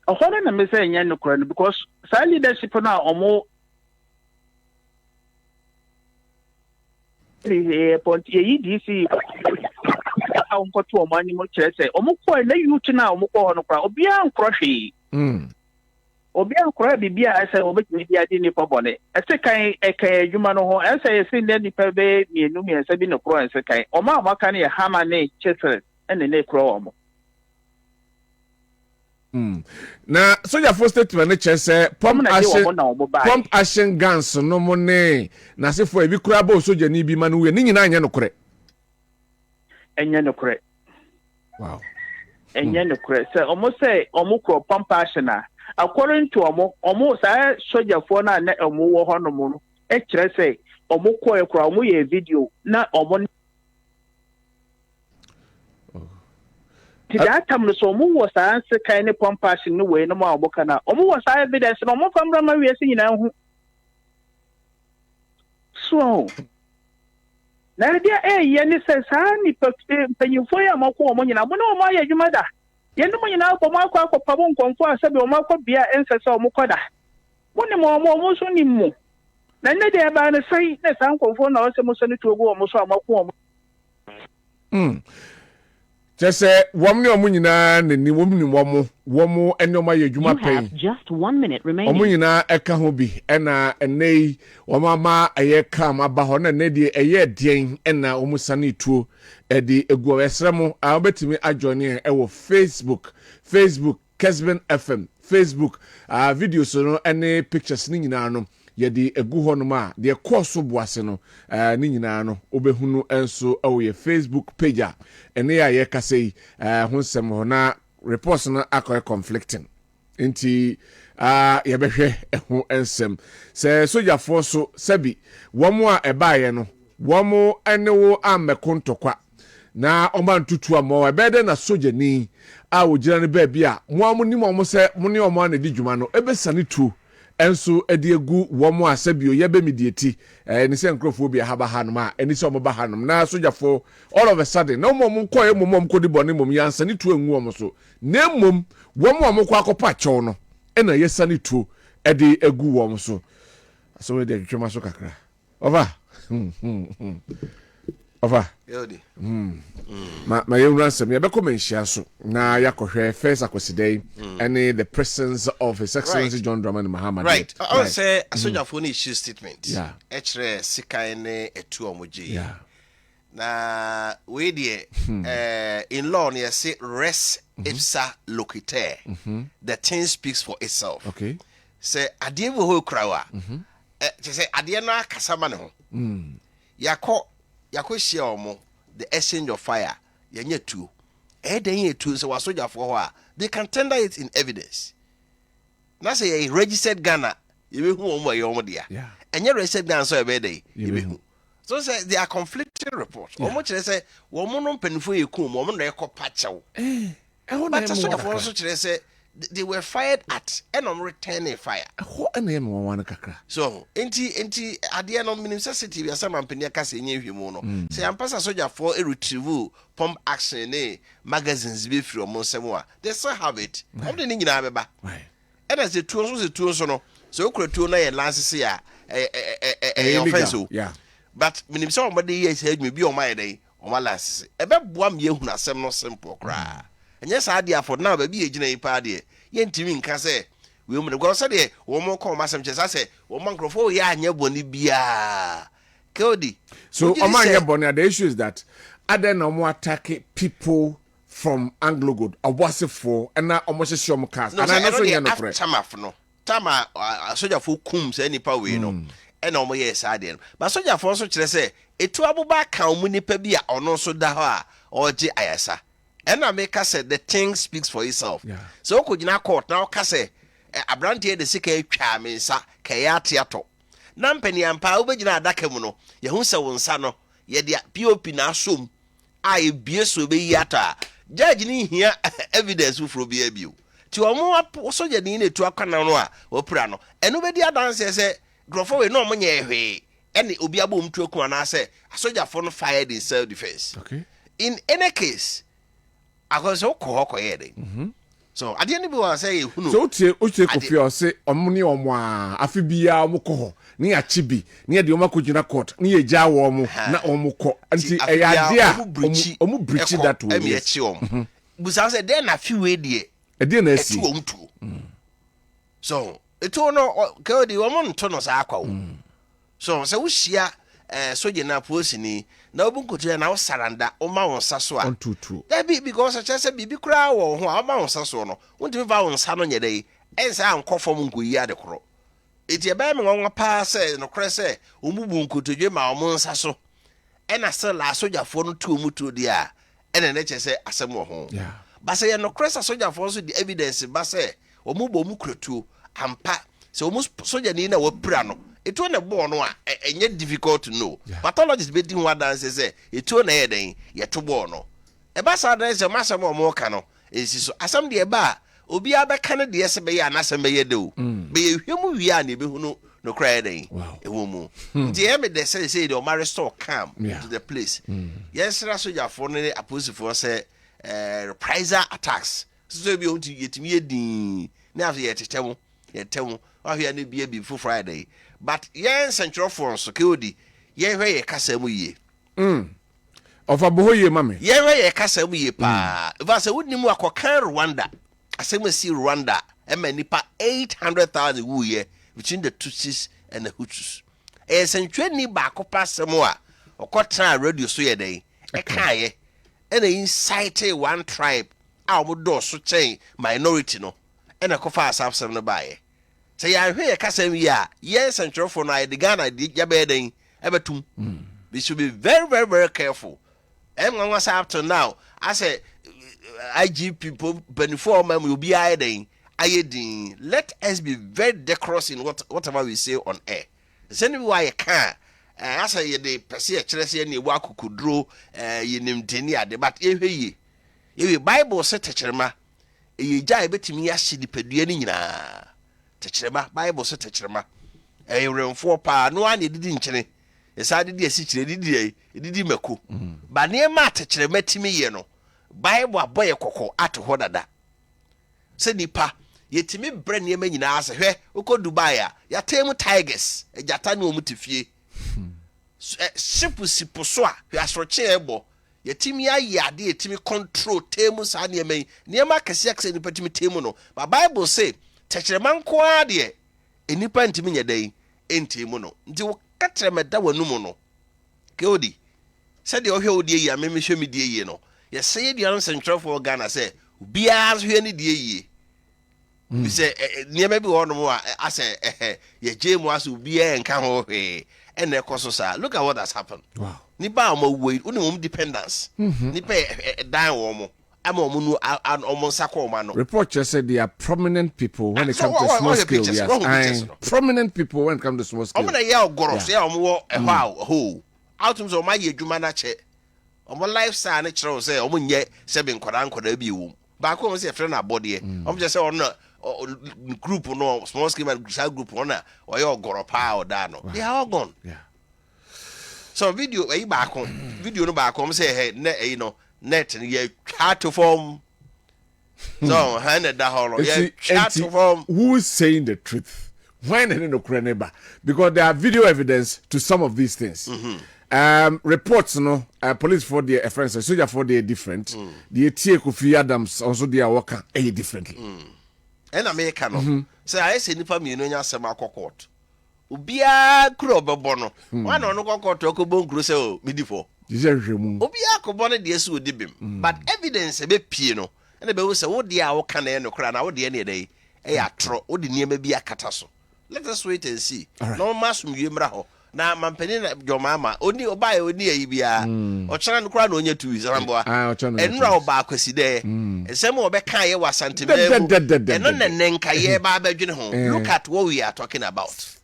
ohore na me say nya no kora no because sa leadership na omo point ye DC onko to omo ani mo kire say omo ko na youth na omo ko ho no kora obi an krohwe obi ankora bibia asa obetumi dia di ni pobone ese kan adwuma no ho ese ese ne nipa be mienu mi ese bi no kro ese kan o ma amaka ne hama ne chesel ene ne kro omo Na soldier for statement ne che say pump action guns no mo ne na se for ebi kura ba soldier ni bi ma no we ni nyina anya no kore. Enya no kore. Wow. Enya no kore. Say omo ko pump action na according to omo say soldier for na omo wo ho no mo no e kire say omo ko e kura omo ye video na omo that time so omo was answer kind of pump action no way no more oboka na omo was evidence no omo from brama we say nyina hu so na dia ye ni say sa ni panyufo ya mako omo nyina mo na omo ya adwuma da ye no mo nyina ko mako akọpa bo nkonfo asabe omo akọbia ensese omo koda mo ni mo so ni mo na ne dia ba na sai na san nkonfo na o se mo so ni tuogo omo so amako omo just say wom ne omo nyina nani wom ni wom enoma ye adwuma pen just 1 minute remaining omo nyina eka ho bi ena enei wom ama aye kam aba ho na ne die eye den ena omo sane tuo edi egu esremo a obetimi ajoin e wo Facebook Kessben FM Facebook videos no ene pictures ni nyina no yedi egu ho no ma de course boase no ni nyina no obehunu enso awo ye Facebook page ene ya ye kasei hunsem ho na reports no akoy conflicting nti ye behwe ehu ensem se soldier force sabi womo a ebaye no womo ene wo amekontokwa na oma ntutu amo ebede na soldier ni a wo gira ne ba bia mo ni mo se mo ne omo na di dwuma no ebesane tu enso edi egu womo asabio yebe medieti ni se nkrofo bia haba hanom a eni se omo ba hanom na sojafo all of a sudden no mom koye mom kodi bone mom yansa ni tu enwu omo so na mom womo kwa akopa chew no ena yesa ni tu edi egu womo so so we dey twema so kakra over Yodi. Ma yewransem be come nhia so na yakohwe first akosidai any the presence of His Excellency John Dramani Mahama. Right. I say a soldier for issue statement. Yeah. Echre sikai ne etu omoji. Yeah. Na we die in law ne say res ipsa loquitur. The thing speaks for itself. Okay. Say ade wo ho krawa. Say ade na kasama ne ho. Yako share omo the exchange of fire yenye tu den ye tu so wasoja for ho a they can tender it in evidence na say a registered Ghana you be hu omo ye omo dia enye registered Ghana so e be dey you be hu so say they are conflicting reports omo kire say wo mo no mpanifo ye ku mo no ekopa chew but so for so kire say they were fired at and returning fire. So, enti ade no necessity be some ampenia kase nye hwemu no. Say ampasa soldier for a retrieve pump action ne magazines be free omo nsemo a. They still have it. How de nyina beba. Right. And as the two so no. So okretuo na ye lance say offense. Yeah. But minim say omade ye say me bi o my dey o ma lance. E be boa me ehunu asem no simple kra. Enye sa dia for now ba bi ejina yi pa de ye ntimi nka se we mu go say de wo mo ko masem che sa se wo mankrofo ya anya boni bia Kodi. So omanya boni, the issue is that other no more attack people from Anglo Good obosefo and na omosese om cast and I know so you know no tama soldier for kum say nipa we no and omo yes ade but soldier for so kire say etu abuba kan mu nipa bi a ono so da ho a oje ayasa. And I make us say the thing speaks for itself. Yeah. So could you not court now? Case a brand here the sick charming sa kayatiato. Nampany and Paubina Dakamuno, Yahunsa Wonsano, yet the POP na sum. I be so be yata. Judging here evidence who be a view. To a more so you need to a cananoa or prano. And nobody dances say, Grofo no money. And it will be a boom to a corner say, a soldier phone fired in self defense. Okay. In any case, I was so so at the end of the say so uche kofi o se omni omo a afi bia omko ni achibi ni de omako jina court ni eja wo omo na omko anti eyade a omu breach that way e echi om busa say den na fi we de e de na si so eto no Kodi omo nto no sa akwa wo so se wo hia soje na police ni na obu nkotua na wo saranda o ma won saso a ontutu that be because I say bibi kura wo ho a ma won saso no wontimi va won sa no nye dai ensa ankofom nkoyi ade koro eti e ba me nwa pa say no kore say omubu nkotodwe ma o saso ena se la sojafo no tu omutu di a ena ne che say asem wo ho ba say no kore sojafo so di evidence ba say omubo omukrotu ampa say omu soja ni na wapura no etu na bo no a enye difficult to know pathologist be di ho adanse say etu na ye den ye to bo no e ba sa dan say masem o ka no ensi so asem de e ba obi abeka ne de se be ya na asem be ye de o be ye hwemu wi a na be hu no cry den e wo mu nti e me de say the omare store come to the place yes ra soja for ne apostle for say reprisal attacks so be on to yetimi edin na after yetemu ahia ne bia bi for Friday but yen central for so ke odi yen hwe ye kasa mu ye of aboye mame yen hwe ye kasa mu ye pa if I say woni mu akokan Rwanda asem si Rwanda nipa 800,000 wu ye between the Tutsis and the Hutus sentweni ba ko pasemo a okotra radio so ye den e kaaye and incite one tribe a omodo so chen minority no and akofa asafsem no bae say ya hwe kasem ya yes central for na the Ghana ya be den ebetum we should be very very very careful and one was up to now I say IG people before mem will be den ayedin let us be very decorous in whatever we say on air send me why you can as I the person chere na ewu akukudro yenim deni ade but ehwe ye Bible say techerema eja ebetimi ya hye dipadua ni nyina techerema Bible say techerema remfo pa no an edidi nkyene esa de esi kire edidi mako ba ne ma techerema timi ye no Bible aboye kokko ato ho dada se nipa yetimi bre ne ma nyina ase hwe uko Dubai a ya temu tigers ejata ne omutifie shipu siposo a hwe asroche ebo yetimi ayade yetimi control temu sa ne ma kase nipa timi temu no ba Bible say techerema nko ade enipa ntimi nyedai entimu no nti wo katrema da wanum no ke odi se de ohwe odi yi amemehwe mi die yi no ye say de an central for Ghana say bia hwe ni die yi we say niema bi wo no mo a ase ye jemu aso bia enka ho hwe ene ekoso sa look at what has happened wow ni ba mo we uni dependence ni pe dan wo mo ama omo nu omo sako ma no report just said they are prominent people when it comes to small scale yes prominent people when it comes to small scale omo na ya ogoro so ya omo wo ho outum so ma ye dwuma na che omo lifestyle na kire say omo nye 7 nkoda bi wo ba ko omo say friend na body omo just say on group no small scale group ona o ya ogoro pa o da no they are all gone so video video no ba ko say hey na no net ye chat to form so hand that hollow yeah chat to form who is saying the truth when in the because there are video evidence to some of these things reports no police for the friends soldier for the different the tie Kofi Adams also they are working differently and America no say I say nipa mi no nya asema court obia kuro bebo no one no court ko bon kuro say o midifo obia ko bone de esi odibim but evidence be pie no ene be wo say wo de a wo kan no kra na wo de ne dey e ya tro wo de niema bi akata so let us wait and see no masum yemra ho na mampani na jomama oni obaye oni ayi bia o chana no kra na onya tu isamboa enra oba akwasi de esem wo be kan ye wasante be eno nenenka ye ba badwene ho look at what we are talking about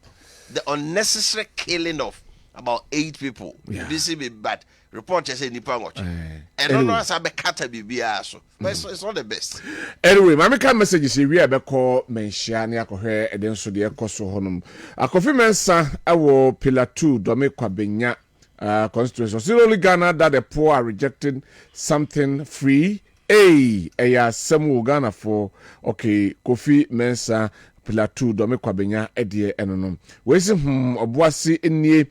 the unnecessary killing of about 8 people this be bad report say nipa watch and no answer be kata bibia so but it's not the best anyway my can messages we be call mention ne akohwe eden so de ekoso honum akofi mensa awo pillar 2 dome Kwabena constituency so only Ghana that the poor are rejecting something free ya samu Ghana for okay Kofi Mensa pillar 2 dome Kwabena edie enonom we see oboase enie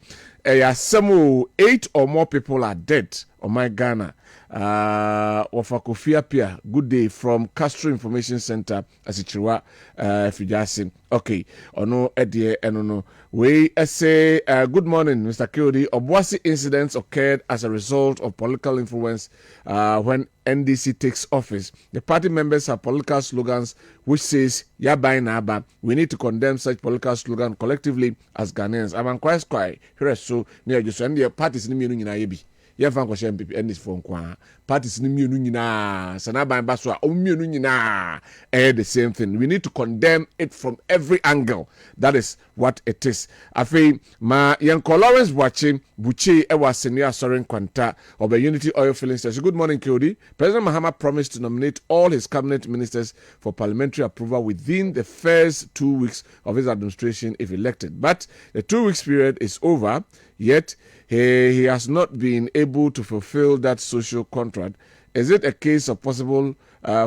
samu 8 or more people are dead on my Ghana Wafa Kofi Apia good day from Castro Information Center Asichirwa Fijasi Okay, ono edie enono. We say good morning, Mr. Kiodi. Obuasi incidents occurred as a result of political influence when NDC takes office. The party members have political slogans which says "Yabai Naba." We need to condemn such political slogan collectively as Ghanaians. I'm quite here so near just and the parties in the yebi. Yɛmfa nkɔhyɛ mpp ɛne fo nko parties no mmienu nyinaa sɛ n'aban ba so a ɔmmienu nyinaa the same thing. We need to condemn it from every angle. That is what it is. Afei ma yɛnkɔ Lawrence Buche ɛwɔ asenia asɔre nkwanta of the Unity Oil Filling Station. Good morning, Kodi. President Mahama promised to nominate all his cabinet ministers for parliamentary approval within the first 2 weeks of his administration if elected. But the 2 weeks period is over, yet he has not been able to fulfill that social contract. Is it a case of possible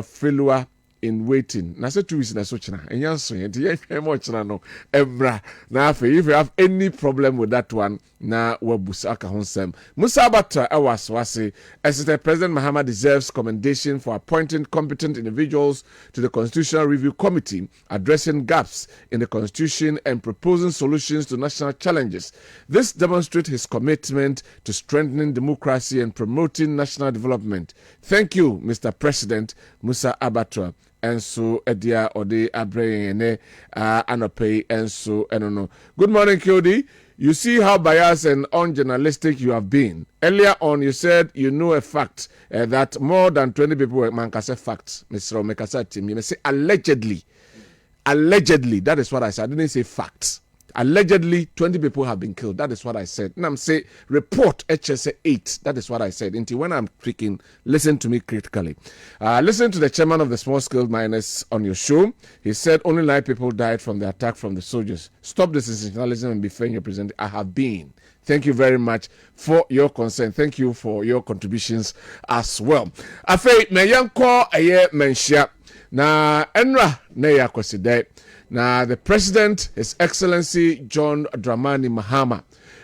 failure in waiting? Na say 2 weeks na so china. Enya so yet mo china no ebra. Na if you have any problem with that one, na wabusa aka honsem. Musa Batra awaswase. Assistant President Mahama deserves commendation for appointing competent individuals to the Constitutional Review Committee, addressing gaps in the Constitution and proposing solutions to national challenges. This demonstrates his commitment to strengthening democracy and promoting national development. Thank you, Mr. President Musa Abatra. And so edia ode abreyene anope and so enono. Good morning, Kodi. You see how biased and unjournalistic you have been. Earlier on, you said you know a fact that more than 20 people were mankase facts. Mr. Omekasa team, you may say allegedly. Allegedly, that is what I said. I didn't say facts. Allegedly, 20 people have been killed. That is what I said. And I'm saying report HSA 8. That is what I said. Until when I'm speaking, listen to me critically. Listen to the chairman of the Small Scale Miners on your show. He said only 9 people died from the attack from the soldiers. Stop the sensationalism and be fair in your presentation. I have been. Thank you very much for your concern. Thank you for your contributions as well. Afei, meyanko eye menshia. Na enra ne yakoside. Now, the President, His Excellency John Dramani Mahama,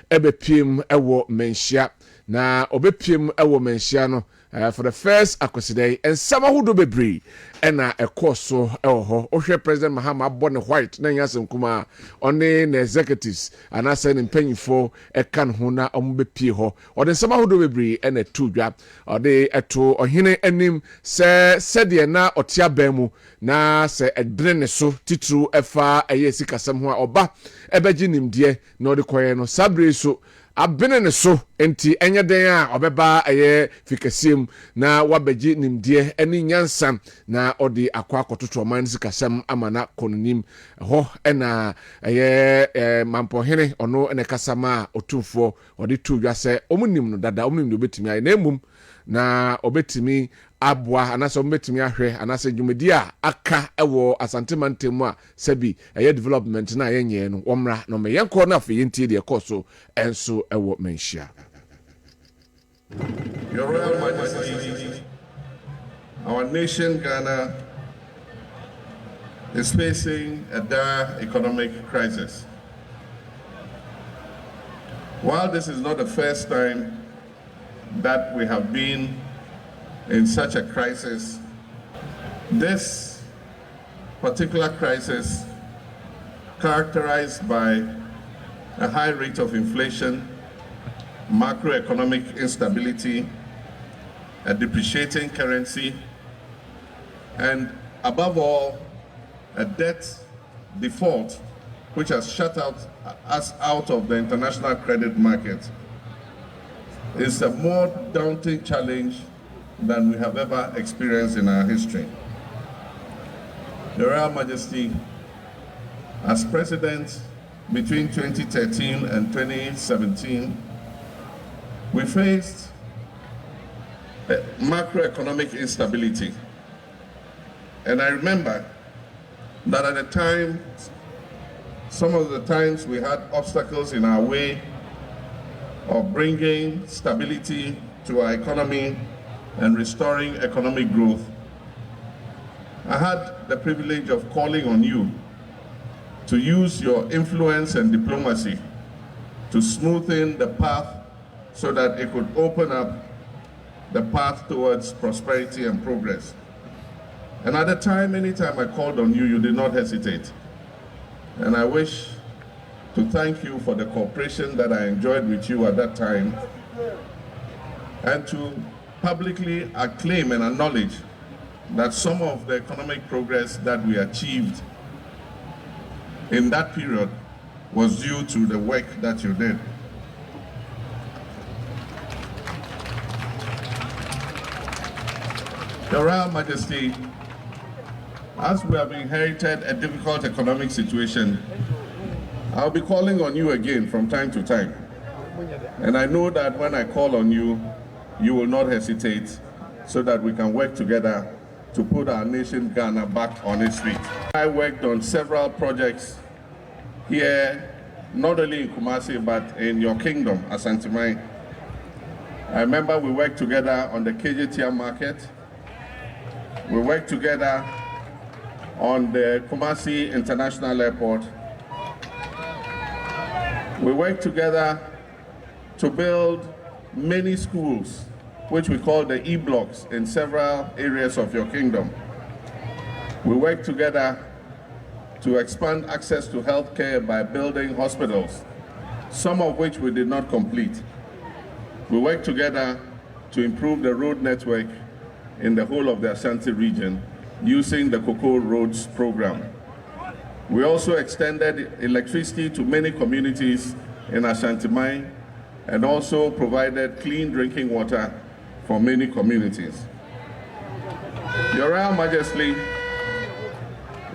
ebepim ewo menshia. Na obepim ewo menshia no for the first akweside and some who do bebre and a course so Oshe President Mahama born white na yasem kuma on the executives and I send in penny for a can huna ombepie ho or then some who do bebre and a two drop or they to or hine enim said na otia bemu na se edrene so titru efa ayesika samho oba ebeji nimdie no de koye no sabre so abene ne so enti enye den a obeba aye fikasiem na wabeji nimdie eni nyansa na odi akwa akototo man sikasem amana kononim ho ena aye mampohene ono ene kasama otumfo odi tudwase omunim no dada omunim no betimi aye na emum na obetimi abwa anase ombetimi ahwe anase dwumedi a aka ewo asantemantem a sabi eye development na yenye no omra no me yenko na afi yentie de ekoso enso ewo menhia. Your Royal Majesty, our nation Ghana is facing a dire economic crisis. While this is not the first time that we have been in such a crisis, this particular crisis, characterized by a high rate of inflation, macroeconomic instability, a depreciating currency, and above all, a debt default which has shut us out of the international credit market, is a more daunting challenge than we have ever experienced in our history. Your Royal Majesty, as President between 2013 and 2017, we faced macroeconomic instability. And I remember that at the time, some of the times we had obstacles in our way of bringing stability to our economy and restoring economic growth. I had the privilege of calling on you to use your influence and diplomacy to smoothen the path so that it could open up the path towards prosperity and progress. And at the time, anytime I called on you, you did not hesitate. And I wish to thank you for the cooperation that I enjoyed with you at that time, and to publicly acclaim and acknowledge that some of the economic progress that we achieved in that period was due to the work that you did. Your Royal Majesty, as we have inherited a difficult economic situation, I'll be calling on you again from time to time. And I know that when I call on you, you will not hesitate, so that we can work together to put our nation Ghana back on its feet. I worked on several projects here, not only in Kumasi, but in your kingdom, Ashanti. I remember we worked together on the KJTM market. We worked together on the Kumasi International Airport. We worked together to build many schools, which we call the E-blocks, in several areas of your kingdom. We worked together to expand access to healthcare by building hospitals, some of which we did not complete. We worked together to improve the road network in the whole of the Ashanti region using the Cocoa Roads program. We also extended electricity to many communities in Ashanti Mine and also provided clean drinking water for many communities. Your Royal Majesty,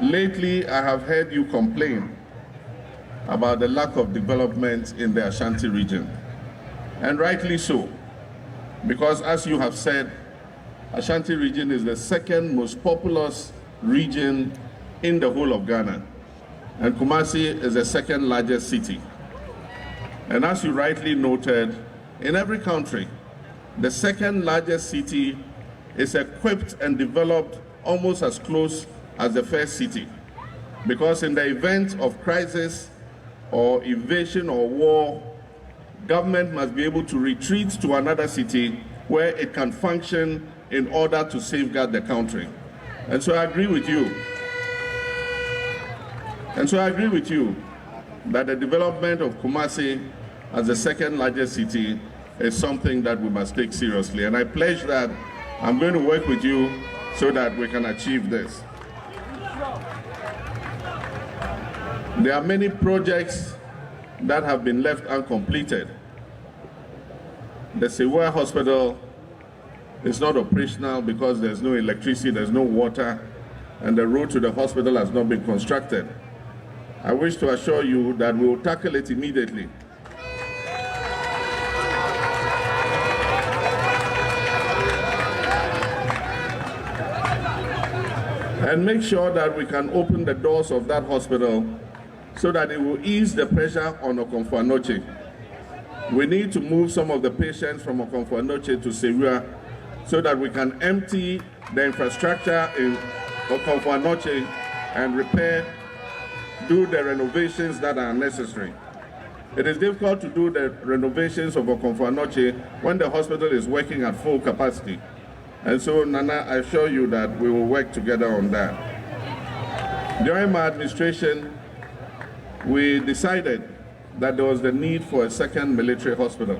lately I have heard you complain about the lack of development in the Ashanti region, and rightly so, because as you have said, Ashanti region is the second most populous region in the whole of Ghana, and Kumasi is the second largest city. And as you rightly noted, in every country, the second largest city is equipped and developed almost as close as the first city, because in the event of crisis or invasion or war, government must be able to retreat to another city where it can function in order to safeguard the country. And so I agree with you. That the development of Kumasi as the second largest city is something that we must take seriously. And I pledge that I'm going to work with you so that we can achieve this. There are many projects that have been left uncompleted. The Sewa Hospital is not operational because there's no electricity, there's no water, and the road to the hospital has not been constructed. I wish to assure you that we will tackle it immediately. And make sure that we can open the doors of that hospital so that it will ease the pressure on Okomfo Anoche. We need to move some of the patients from Okomfo Anoche to Sewa so that we can empty the infrastructure in Okomfo Anoche and do the renovations that are necessary. It is difficult to do the renovations of Okomfo Anoche when the hospital is working at full capacity. And so, Nana, I assure you that we will work together on that. During my administration, we decided that there was the need for a second military hospital.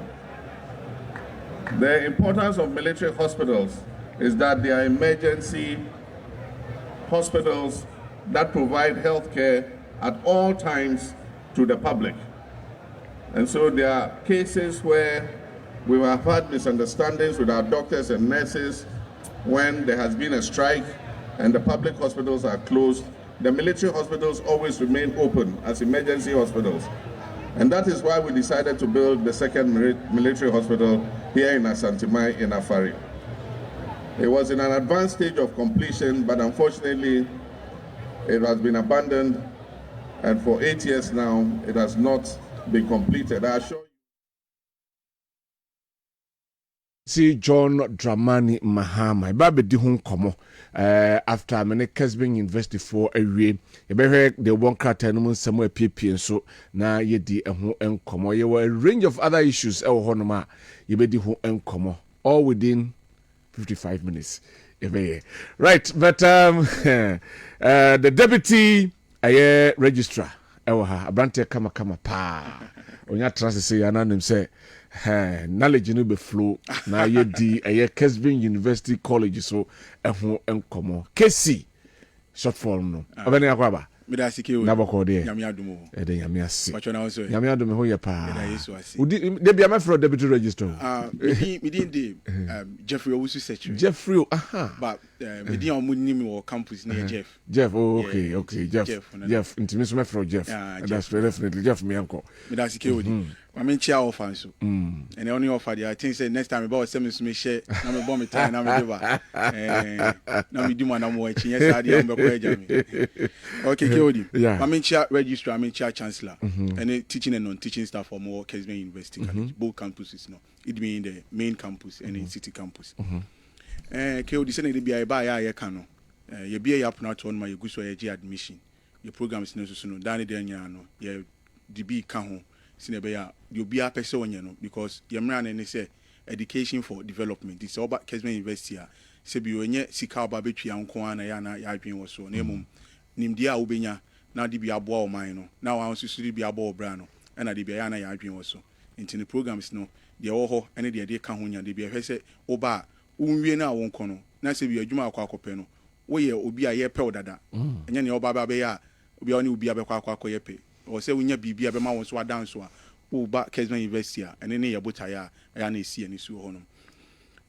The importance of military hospitals is that they are emergency hospitals that provide health care at all times to the public. And so there are cases where we have had misunderstandings with our doctors and nurses when there has been a strike and the public hospitals are closed. The military hospitals always remain open as emergency hospitals. And that is why we decided to build the second military hospital here in Ashanti in Afari. It was in an advanced stage of completion, but unfortunately, it has been abandoned, and for 8 years now, it has not been completed. I assure you. See John Dramani Mahama. Babe di hun komo. After many Kessben University for a year, the one cartel no somewhere PP and so na ye di ehun enkomo. Ye were a range of other issues honoma. Ye be di hun enkomo. All within 55 minutes. Right, but the deputy registrar ɛwɔ ha abrante kama pa onya trans say ya na nim say knowledge no be flow na ye di Kessben University College so ɛho enkomo KC short form no obene akwaba na bako de nyame adumo de nyame ase nyame adumo ho ye pa de bia mafro deputy register me dey Jeffrey Owusu secretary Jeffrey but me dey on nim wo campus near Jeff okay Jeff intimi so mafro Jeff that's definitely Jeff me anko me da security I mean chair offer so and the only offer there I think say next time about send me share na me bomb time na me give na me do man am watch yes I dey am be ko eja me okay Kewodi I mean chair registrar I mean chair chancellor and teaching and non-teaching staff for more Kessben University College both campuses no it mean the main campus and the city campus Kewodi say na dey bia ba ya ka no ye bia ya puna to on my go so ye admission your programs no so no dan dey nya no ye DB ka ho sinebea you be a person no because yemra na say education for development this oba Kessben University say bi onye sika oba betwa nko ana ya na ya adwen wo so na emum nimdia wo benya na de bi aboa o man no na wa nso suri bi aboa obra no na de bi ya na ya adwen wo so into the programs no de wo ho ene de ka ho nya de bi hwe say oba unwie na wo nko no na say bi adwuma akwakope no wo ye obi a ye pe odada enye ne oba ba be ya obi a oni obi abekwa ye pe or say we nya bibia be ma won so adan so a wo ba Kessben University ene ne ye botaya ya na esi ani su ho no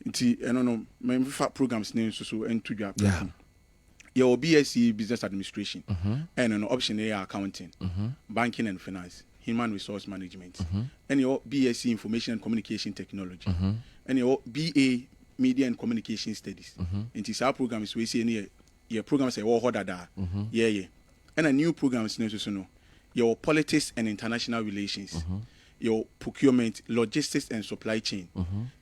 nti eno no me fa programs ne so entudwa ye BSc business administration and an option area accounting banking and finance human resource management and your BSc information and communication technology and your BA media and communication studies nti sa programs we see ne ye programs e wo hodada yeah and a new programs ne so no your politics and international relations, your procurement, logistics and supply chain,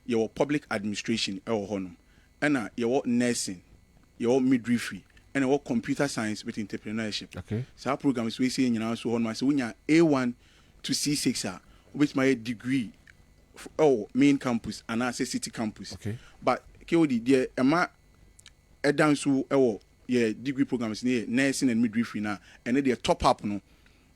your public administration, and your nursing, your midwifery, and your computer science with entrepreneurship. Okay. So our programs we see in so on my so when A1 to C6 with my degree main campus and I say city campus. Okay. But KOD there am a dance degree programs near nursing and midwifery now and they top up no.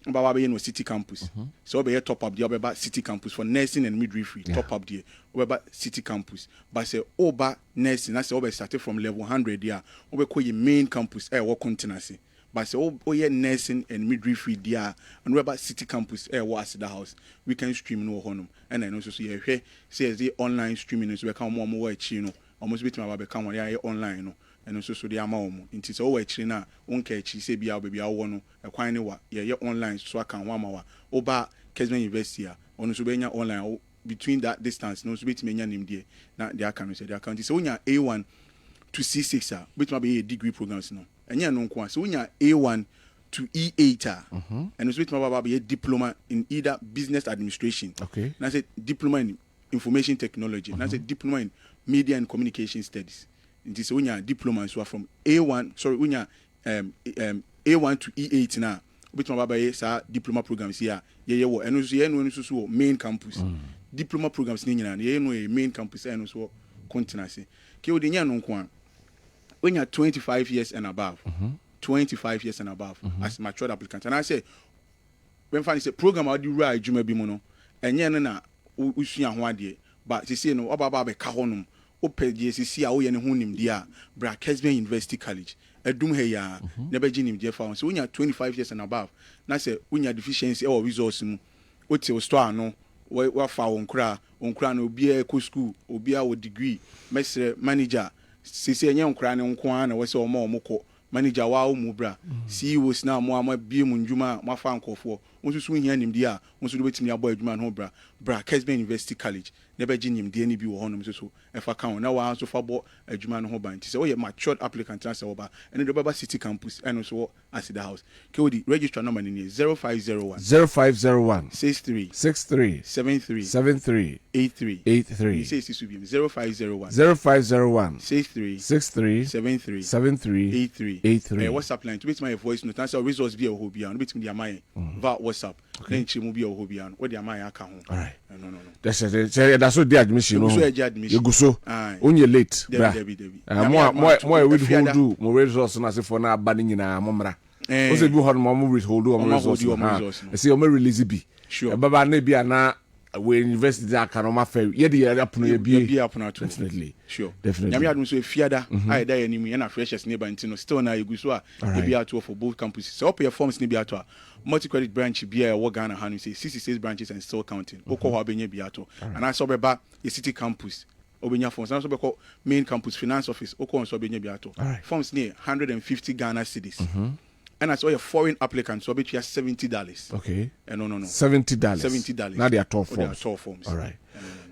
But we city campus. So we top up the other city campus for nursing and midwifery. Top up the other city campus. But say over nursing, that's over started from level 100 there. We call your main campus. What contingency? But say oh yeah nursing and midwifery there. And we about city campus. What's the house? We can stream no honum. And I know so here say the online streaming so we can more watch you know. Almost bit my become online no. And also so the amount into so actually na unke chi say bia baby awo no ekwan ne wa ye online so aka one ma wa oba Kessben University ono so benya online between that distance no so bit menya nim die na the account say the account so unya A1 to C6 bit ma be a degree programs no enya no nko so unya A1 to E8 and so bit ma be a diploma in either business administration na say diploma in information technology na say diploma in media and communication studies. It is when diploma so from A1 A1 to E8 now which my baba say diploma programs here wo eno so main campus diploma programs ni nyina ye no main campus eno so contingency ke odi nya no nko when you 25 years and above 25 years and above as matured applicant and I say when find say program adi right adwuma bi mu no enye no na usua ho ade but say no obaba be ka honum OPGCC a woye ne ho nimdia bra Kessben University College edum he ya never ginim je fa so unya 25 years and above na say unya deficiency or resource mu ote store no wa fa onkra na obi e ko school obi a wo degree mesre manager sisi enye onkra ne nko an na we say omoko manager wa o mu bra CEOs na mo ama bie mu ndwuma ma fa nkofo onsusu hia nimdia onsusu betimi abo adwuma no bra Kessben University College never ginim de ni bi wo honom so efa kan na wa so fa bo adwuma no ho ban ti say we matured applicant na say oba and the Baba City campus and so as the house KOD register number ni 0501 63 73 83 say sisu bi 0501 63 73 83 WhatsApp line to bit my voice note answer resource bi o bia no bit me dia mai va WhatsApp then chimu bi o bia no we dia mai aka ho all right no that's what the admission no you go so onye late bra more we do more resource na say for na aba ni nyina momra Also, be hard mom withhold or resource. I see, release be. Sure. Baba Nebiana. We invest that can on my fair. Yeah, the other be up on definitely. Sure. Definitely. Yami had so fiada. I die any and a freshest neighbor and still now you go so be out for both campuses. So up your forms ni be out multi credit branch be a Ghana Hanu say 66 branches and still counting. Oko Habenya be out. And I saw beba the city campus. Obenya forms. And I saw call main campus finance office. Oko on so Obenya be out. Forms near 150 Ghana cedis. And I saw a foreign applicant, so bet you $70. Okay. No. $70. $70. Now they are 12 forms. 12 forms. All right.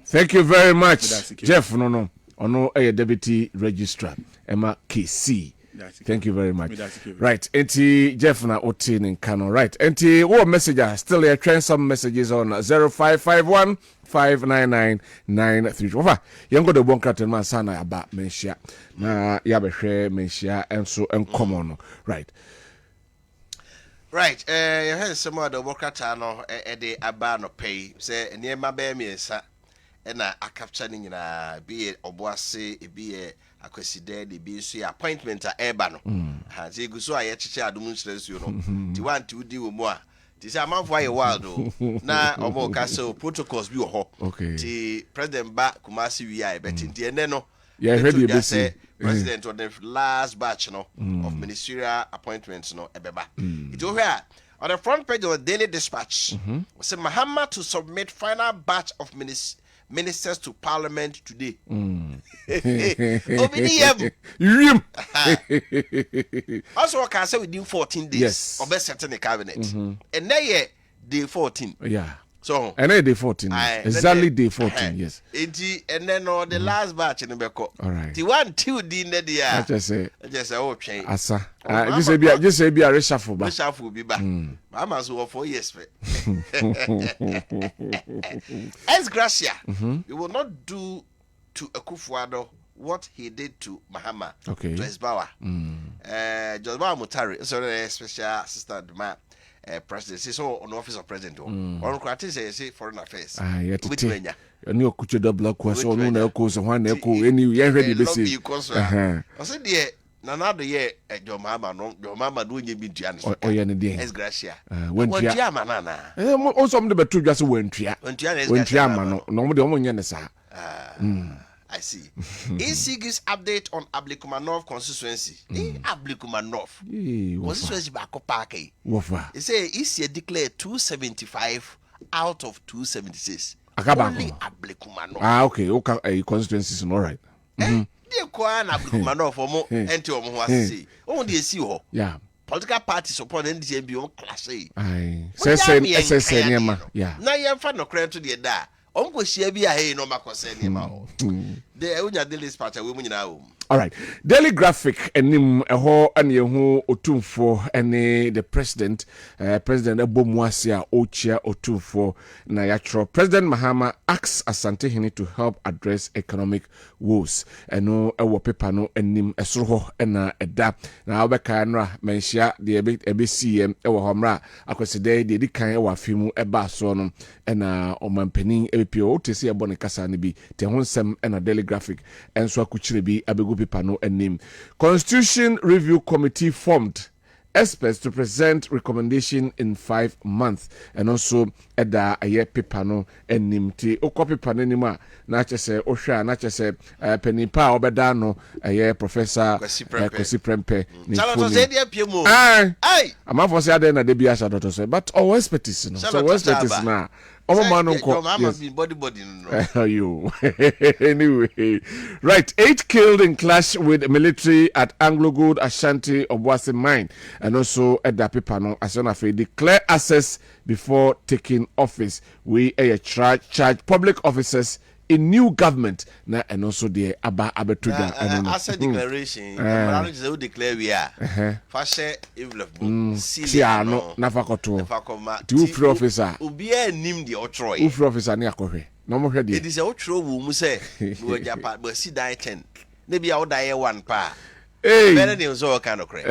Thank you very much, Jeff. No. Ono a deputy registrar, Emma KC. Thank you very much. Right. Enti Jeff na otin in Kano. Right. Enti what messenger still here train some messages on 0551 599 933. Ofa yengo de bon kraten man sana aba menshia. Na ya behwe menshia enso enkomo no. Right. Right, you heard some of the Wokatano, the Abano pay, say, near my baby, sir, and I capturing in a be it Obuasi, be a Queside, be see appointment at Ebano. Has he go so I actually demonstrates, you know, to want to do more. This a month why a while though. Now, Omo Castle protocols be ho. Okay. The President Ba Kumasi, we are betting the Neno. Yeah, I heard you say. President of the last batch of ministerial appointments ebeba. It over here on the front page of the Daily Dispatch. We say Mahama to submit final batch of ministers to Parliament today. Also, I can say within 14 days. Yes. Or best certain the cabinet. And now day 14. Yeah. So and then day 14. Exactly day 14. Yes. And then the last batch in the Beko. All right. The 1 2 dinner there. I just say oh change. Asa. Just say be a reshuffle back. Reshuffle be back. Mama so 4 years. As Gracia, you will not do to Akufo-Addo what he did to Mahama. Okay. To his Bawa. Josba Mutari, sorry, special assistant president, so on office of president. On Kratis say foreign affairs. With Kenya. You could double course or no course of one echo any ready to see. I said, dear, another year at your mama, your mama doing you be Janus or any as Gracia. When Tiamana. Also, I'm the better just when Tiamano, no, the woman Yanasa. I see. EC gives update on Ablikumanov constituency. Ablikumanov constituency Bako Parke. They say EC declared 275 out of 276. Only Ablikumanov. Okay. Okay. Constituency is all right. Dear Kwan Ablikumanov for more enter Moasi. Only see ho. Yeah. Political parties support NDCB class A. Aye. Say yeah. Now you have no credit to the da. Uncle Shabby, I no macoseni. The Unya Daily Dispatch, we now. All right. Daily Graphic and him a ho and you otumfo any the president Ebomwasia Ochia otumfo na yatro. President Mahama asks Asante Hene to help address economic woes. Eno ewo pepa no enim esoro ena eda na obeka nra menhia de ebecm ewo homra akwesede de dikan ewo afimu eba so no ena omampanin epio otesi ebone kasa ne bi te honsem ena Daily Graphic enso akuchire bi abegu pepa no enim. Constitution Review Committee formed experts to present recommendation in 5 months and also eda aye paper no enim ti okopi panenima na chese ohwa na chese penipa obeda no aye professor Kwesi Prempe ni funi ai amafo se ade na de bia sha doctor say but all expertise no so expertise na body no. You anyway, right? 8 killed in clash with military at Anglo Gold Ashanti Obuasi mine, and also at the Pipano Asonafe declare access before taking office. We charge public officers in new government na and also the abetuja asset declaration manager declare we are fashe envelope sia no nafakoto the free officer obi anim the otroy free officer na akohwe no mo hwe de it is a otro wo mu say we japa but si die 10 na bia wo die 1 pa better than so kind of credit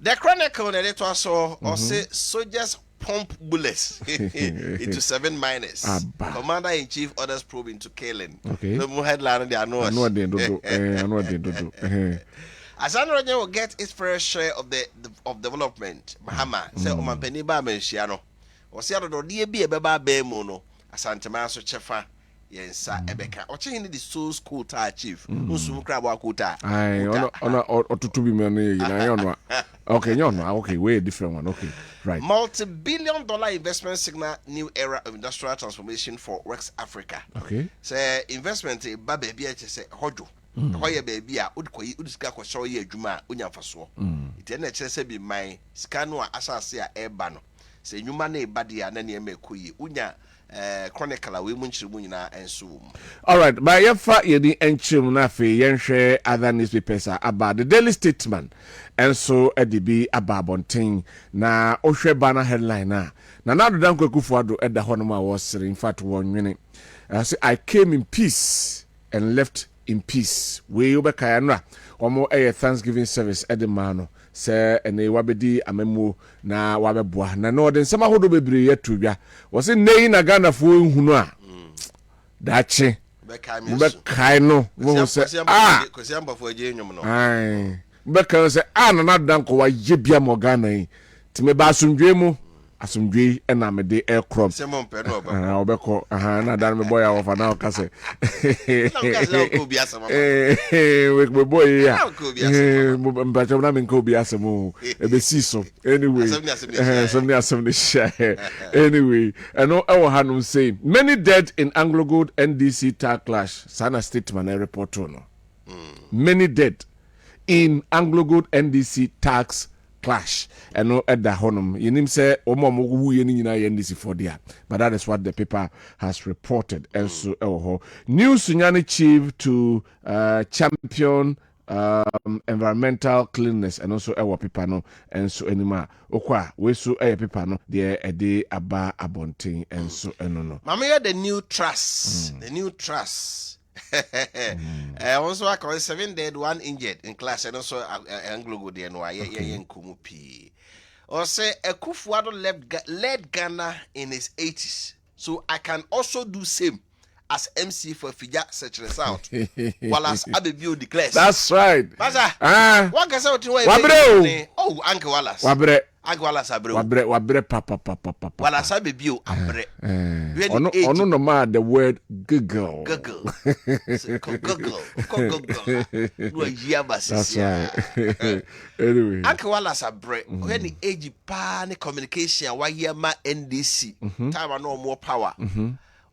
the Chronicle na it was so or say soldiers pump bullets into 7 miners. Commander-in-Chief orders probe into killing. Okay. The headline they are no. Asanroje will get its fair share of the of development. Mahama say omampani ba menhia no. Osi adodo de bi ebeba ba mu no. Asantema so chefa yensa ebeka. Oche ni the soul school ta chief. Nsu kra bo akota. Ai ona otutu bi me no yina yono. Okay, yono. Okay, way different one. Okay. Right. Multi-billion-dollar investment signal new era of industrial transformation for West Africa. Okay. Say investment ba baby e say hojo. Hoye baby a udikoyi udisika ko show ye adwuma onya faso. Ite na kire say bi man sika no asase a eba no. Say nyuma na eba dia na ne mekoyi unya chronicle we munchiru nyina enso. All right, by yefa yedi enchim na fe yenhwe other newspapers about the Daily Statesman and so edibi ababontin na ohwe bana headline na nado Dankwah Kufuado edda honoma was in fact one minute. Say I came in peace and left in peace. We obekaya no omo Thanksgiving service edemano se ene wabedi amemu na wabeboa na no den sama hodo bebre yatubia was nei na Ghana fo hunu a dache be kai no wo se kwesi amba fo aje nyum no ai be kai se na Dankwah wa yebia mo Ghana yi time ba asundwe mu asundwe na mede aircrop se mo mpe no obeko na dan me boy ofa na okase we boy ya mbacho na me ko bi asemo e be siso anyway somni share anyway and no hanum say many dead in Anglo-Gold NDC tag clash sana statement and report no many dead in Anglo-Gold NDC tax clash and no at the honum. You name say Omo ye NDC for there. But that is what the paper has reported. And so new Sunyani chief to champion environmental cleanliness and also our paper no and so anima. Okwa we so paper no there a day aba abonting and so no. Mama the new trust. The new trust. Also, I call 7 dead, 1 injured in class, and also Anglo-Gold and Kumupi. Or say a Kufuado led Ghana in his 80s, so I can also do same as MC for Fija such result. While as Abibu declares, that's right. Baza, what can say? Oh, Uncle Wallace. Wabre. Agwala sabre papa wala sabe bio abre ono no ma the word google no yia basia anyway agwala sabre when age pa ne communication wa yia ma NDC time no more power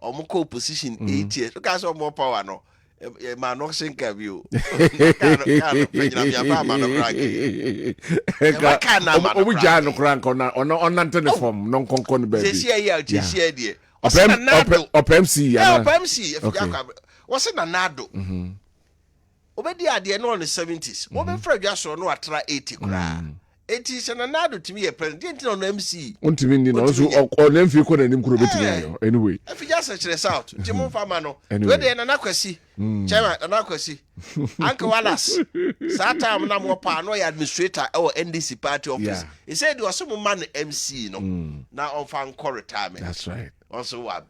omo ko position 8 years so ka so more power no ma no senka bio kan pejina bia ba ma no kraki omu ja no kranko na on telephone non konkon ba bi jesia die opmc ya opmc if ya was na nado obedi ade no on the 70s obe fra dwa so no atra 80 kra 80 na nado timi ye president no MC ontimi ndi no so on mfi ko na nim kuro betimi ayo anyway if you just search out timo fama no we dey na nakwasi chairman na nakwasi Uncle Wallace sata am na mo pa no ya administrator or NDC party office he said there was some man MC no na on fan retirement. That's right. Also what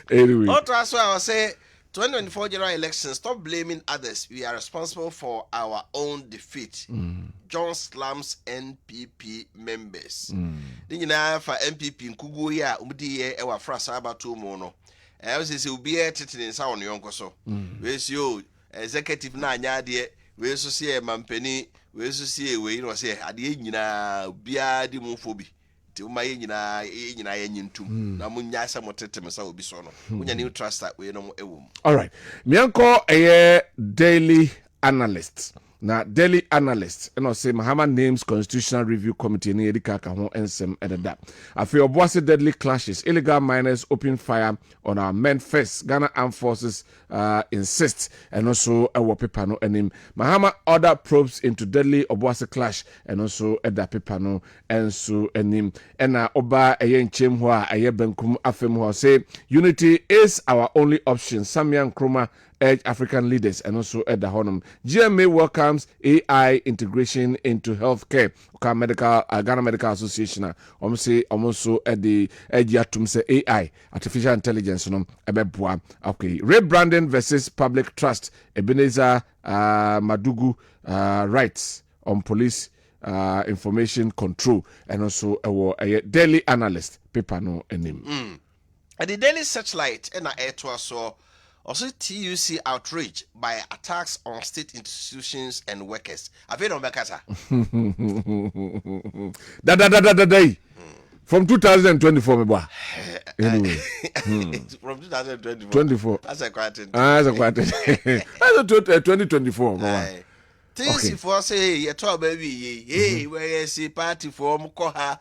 anyway also I was say 2024 general elections, stop blaming others. We are responsible for our own defeat. John slams NPP members. Then you know for NPP in Kugu ya umdi ye ewa frasa aba tu mono. I was say ubi e titini sa on yonko so. We see executive na anyade we so see mampeni we so see we no say ade nyina bia di mu fobi. Ti uma ye nyina ye nyintum na munya asa motete mesa obi so no munya new trust we no ewum. All right, mianko daily analyst na daily analyst and say Mahama names Constitutional Review Committee ni edika ka ho ensem ededa afi oboase deadly clashes, illegal miners open fire on our men first. Ghana Armed Forces insist and also our paper no enim Mahama order probes into deadly oboase clash and also eda paper no enso enim ena oba eyenchem ho a benkum afem ho say unity is our only option. Samian Nkrumah urge African leaders and also at the Honum. GMA welcomes AI integration into healthcare. Ghana Medical Association almost at the edge say AI, artificial intelligence. Okay, rebranding versus public trust. Ebenezer Madugu writes on police information control, and also a daily analyst paper no name. At the Daily Searchlight and air to us also TUC outrage by attacks on state institutions and workers. I've been on Bekasa. Day. From 2024, my boy. Anyway. From 2024. 24. That's a quite. That's a quite. That's 2024. TUC for say, you talk baby, hey, where is the party for Mukoha,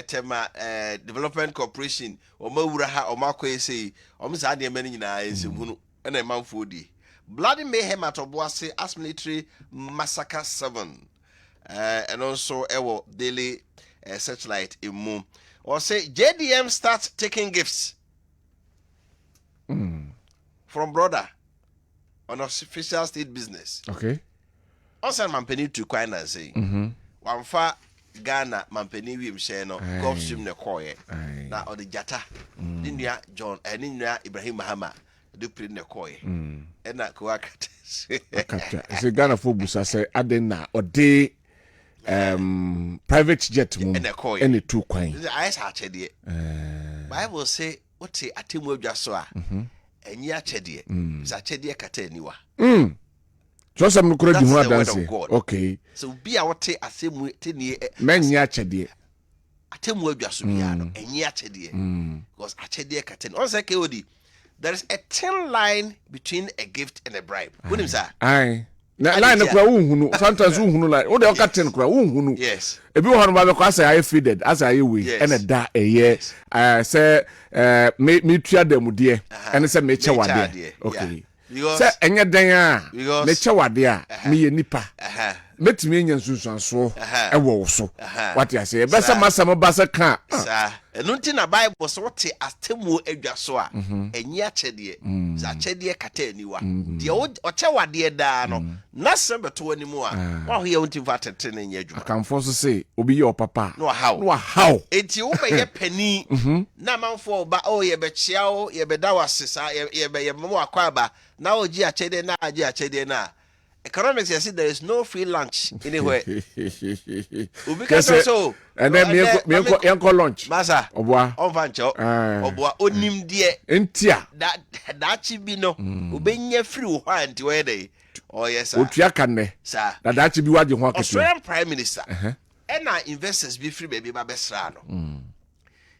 Tema Development Corporation, or Mawuraha, or Maakye say, or Miss Adia Menina is and a man foodie. Bloody mayhem at Obuasi as military massacre 7. And also our daily searchlight in Moon. Or say JDM starts taking gifts from brother on official state business. Okay. Also, Mampeni to Kwabena say, one far Ghana, Mampeni, we share no golf stream the coy. Now, or the Jata, Ninia John, and Ninia Ibrahim Mahama, do print the coy. And that Kuakat. Say Ghana Phobus, I say, Adena, or day private jet and the coy, any 2 coin. The eyes are cheddy. Bible say, what say, a team will just so, and ya cheddy, is a cheddy cateniwa. So some look at the you. Okay. So be our take a same way 10 years. Men yachadi. A team will just be and yachadi. Because a cheddy caten. Also, KOD, there is a thin line between a gift and a bribe. What is that? Aye. Line of Crown, sometimes who like, oh, the captain Crown. Yes. If you want to because I feeded as I we and a da a year. I say, me try them, dear, and it's a nature one day. Okay. Say enya dan a nature wade a me nipa metimi enya nsunsuan so e wo so what you say besa masam basa kan sa enunti na bible so wote astemu adwa so a enyi achede za achede kata aniwa de o che wade da no na sembeto animu a wa ho ye unti vatete na nya adwa akamfo so say obi ye opapa no how enti wo be ye pani na manfo ba o ye be chia o ye be dawasesa ye be ye mo akwaba na oji achede na aji achede na economics you see there is no free lunch anywhere. So and then me yanko lunch masa obwa on vancho obwa onim de entia that chi bi no obenya free wo anti we dey oh yes sir otua kanne sir that chi bi waje ho akete Australian prime minister and our investors be free baby ba besra no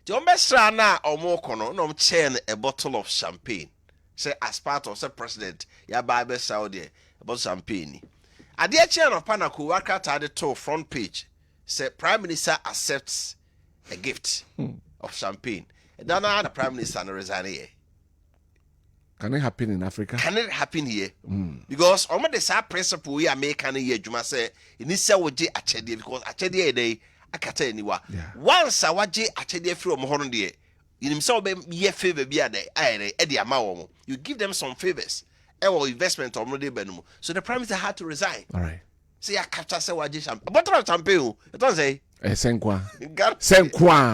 John besra na omo kono no chain a bottle of champagne say as part of the president ya ba Saudi about champagne. At the chair of Panaku Waka had to front page say prime minister accepts a gift of champagne. And then the prime minister no resign here. Can it happen in Africa? Can it happen here? Because almost the same principle we are making here, Juma say initial would achedi because achedi day akata anywhere. Once I waje achedi from Horonde. You himself be ye favor be at the amount. You give them some favors. Or investment already benum. So the prime minister had to resign. All right. See, I capture say waji champagne. A bottle of champagne. It don't say. Senkwa.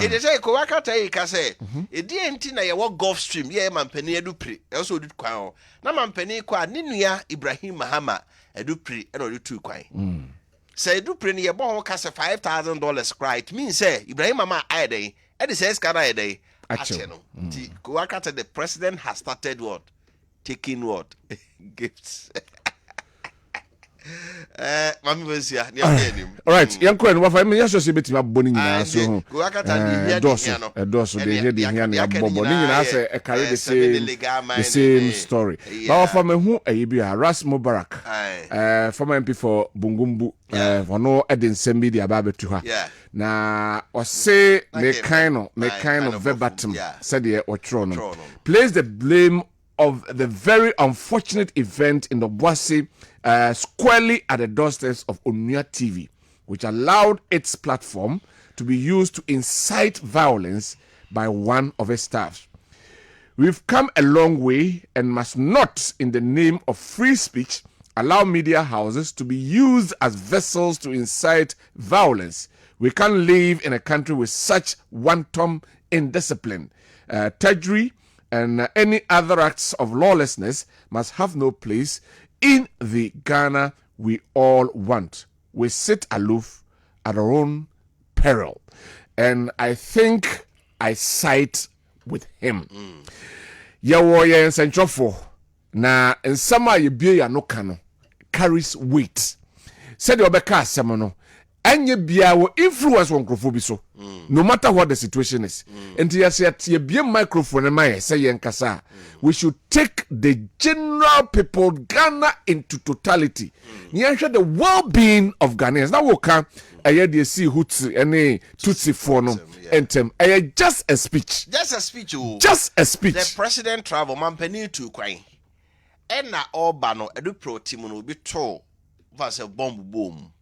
It is a Kowaka tell you can say. It didn't na ye walk Gulf Stream. Yeah, man penny do pre. Also do kwao. Na man penny kwa ninuya Ibrahim Mahama do pre and do two kwai. Say do pre ni ye bon kase $5,000 cry. It means say Ibrahim Mahama aye day. And it says kana aye day. Actually, the president has started what? Taking what? Gifts. All right, young Queen, what I mean, yes, you bet my bonnie now. So, Dosso, they hear the hand of Bobo. I say, I carry the same story. But for me, who a be a Ras Mubarak, former MP for Bungumbu, for no Edin Sembi, the Ababe to her. Now, or say, me kind of verbatim, said the Otrono. Place the blame of the very unfortunate event in the Boise squarely at the doorsteps of Onua TV, which allowed its platform to be used to incite violence by one of its staff. We've come a long way and must not, in the name of free speech, allow media houses to be used as vessels to incite violence. We can't live in a country with such wanton indiscipline. Tejri and any other acts of lawlessness must have no place in the Ghana we all want. We sit aloof at our own peril. And I think I side with him. Yawo ye nsenchofo na nsama ye bie ya no kano carries weight. Said the obeka asem no anye bia wo influence on microphone bi so. No matter what the situation is. And ye bie microphone ma ye say ye nkasa. We should take the general people Ghana into totality. The well-being of Ghanaians. Now we can I see Hutsi any Tutsi for no entem. Just a speech. Just a speech. Just a speech. The president travel man penny to crying. And na all bano edu pro team no be told was a bomb boom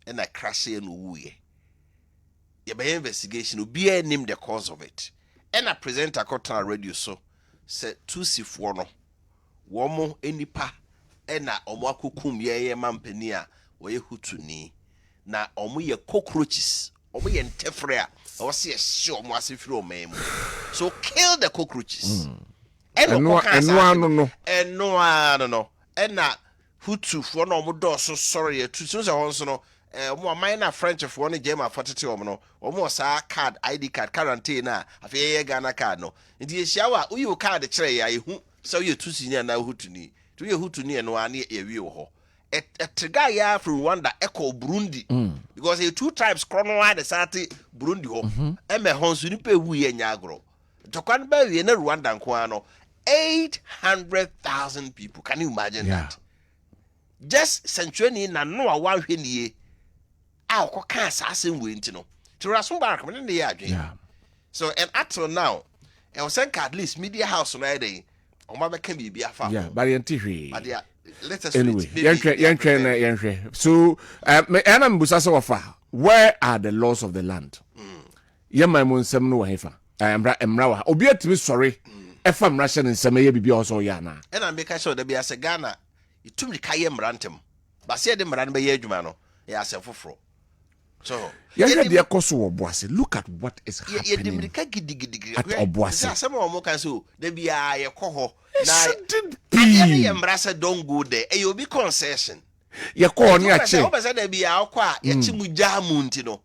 and a crash in uye. Ye be investigation be name the cause of it. And a presenter cotton radio so said Tutsi for no. Womo enipa ena omo akukum ye mampenia we hutu ni na omo ye cockroaches omo ye ntefre a o se hye omo asefiri o mem so kill the cockroaches eno ena hutu fo na omo do so sorry tu so se hon so no omo aman na french fo no jema fatete omo no omo sa card id card quarantine na afi ye Ghana card no ndi ye hia uyi card kire ya ehu so ye tu sinya na hutu ni to ye hutu ni eno ane ewie ho a trigger ya from Rwanda echo Burundi because he 2 times chrono had sati Burundi ho eme honsu ni pe wu ye nyagro to kwan ba wie na Rwanda nko ano 800,000 people. Can you imagine that? Just century na no a wan hwe nie a ko kan asasem we ntino to raso back me ne ya adwen so and until now I was saying at least media house on day can be afa. Yeah, but let us anyway, so where are the laws of the land? Yema mun sem no hefa. Emra obi atimi sorry. Efam Russian in some bibi also yana. And I make sure that be as a Ghana, you too many kayem rantem. But say them ran by Yejumano, yes, a fufro. So, yeah, Kosovo boss. Look at what is happening at Obuasi. Some more can so there be a coho. Shouldn't be embrace don't go there. And you'll be concession. Your corner, there be our qua, Yachimuja Muntino.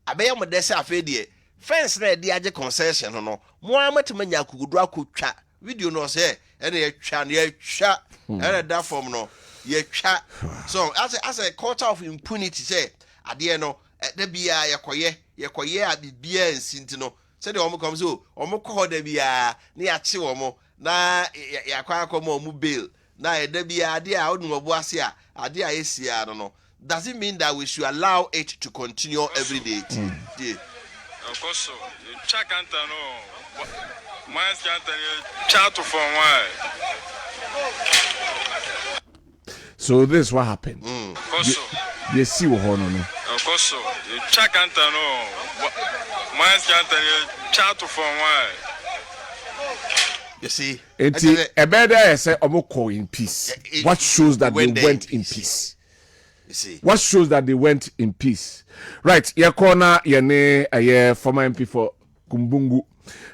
I bear my dessa fedie. Fence there, the other concession, no. Mohamed Mania could draw could chat. Video no say, and a chan, ye chat, and a da form no, ye chat. So, as a quarter of impunity say, at the end, no. There be a yakoye be beer and sintino. Say the omo comes so omo call there be a near chiwomo na yakwa komo mu bail na there be a dear odun obuasia adia esia no no. Does it mean that we should allow it to continue every day? Yeah. Of course so. Check and no. Mine's can't chat for why. So this is what happened. Of course so. You see what no. Of course so. Check and no. Mine's can't chat for why. You see, a better say Omoko in peace. What shows that they went in peace? You see, what shows that they went in peace? Right, your corner, your name, a former MP for Kumbungu,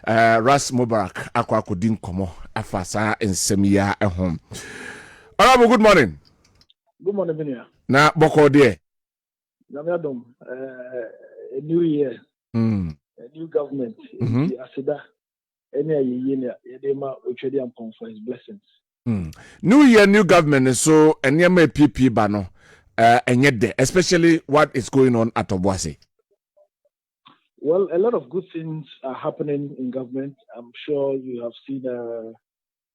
Ras Mubarak, Akwa Kodin Komo, Afasa, and Semia at home. Honorable, good morning. Good morning, Vinia. Na Boko de. Namadom, a new year, a new government, Asida, any year, Edema, Uchedian Pong for his blessings. New year, new government, so and Yama PP Bano, and yet there, especially what is going on at Obuasi. Well, a lot of good things are happening in government. I'm sure you have seen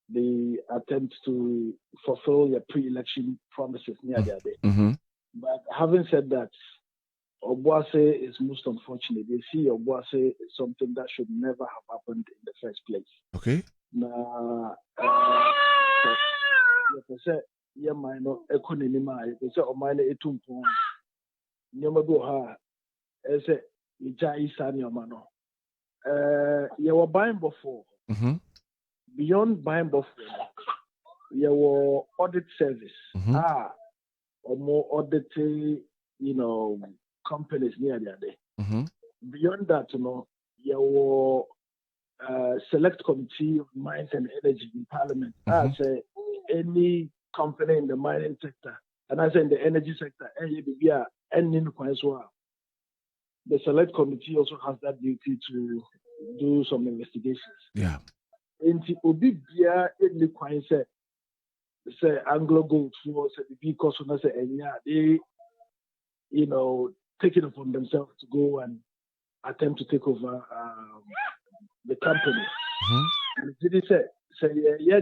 the attempt to fulfill your pre-election promises near the day. But having said that, Obuasi is most unfortunate. They see Obuasi is something that should never have happened in the first place. Okay. Now, yeah, minor economy, they say, oh, mine, a tumpo. Nyamago, as a Jai Sanya Mano. You were buying before. Beyond buying before, you were audit service. Or more audit, companies near the day. Beyond that, your select committee of mines and energy in parliament. As any company in the mining sector, and I say in the energy sector, the select committee also has that duty to do some investigations. Yeah. And obi bia any kwan say Anglo Gold for say because they take it upon themselves to go and attempt to take over the company. And did say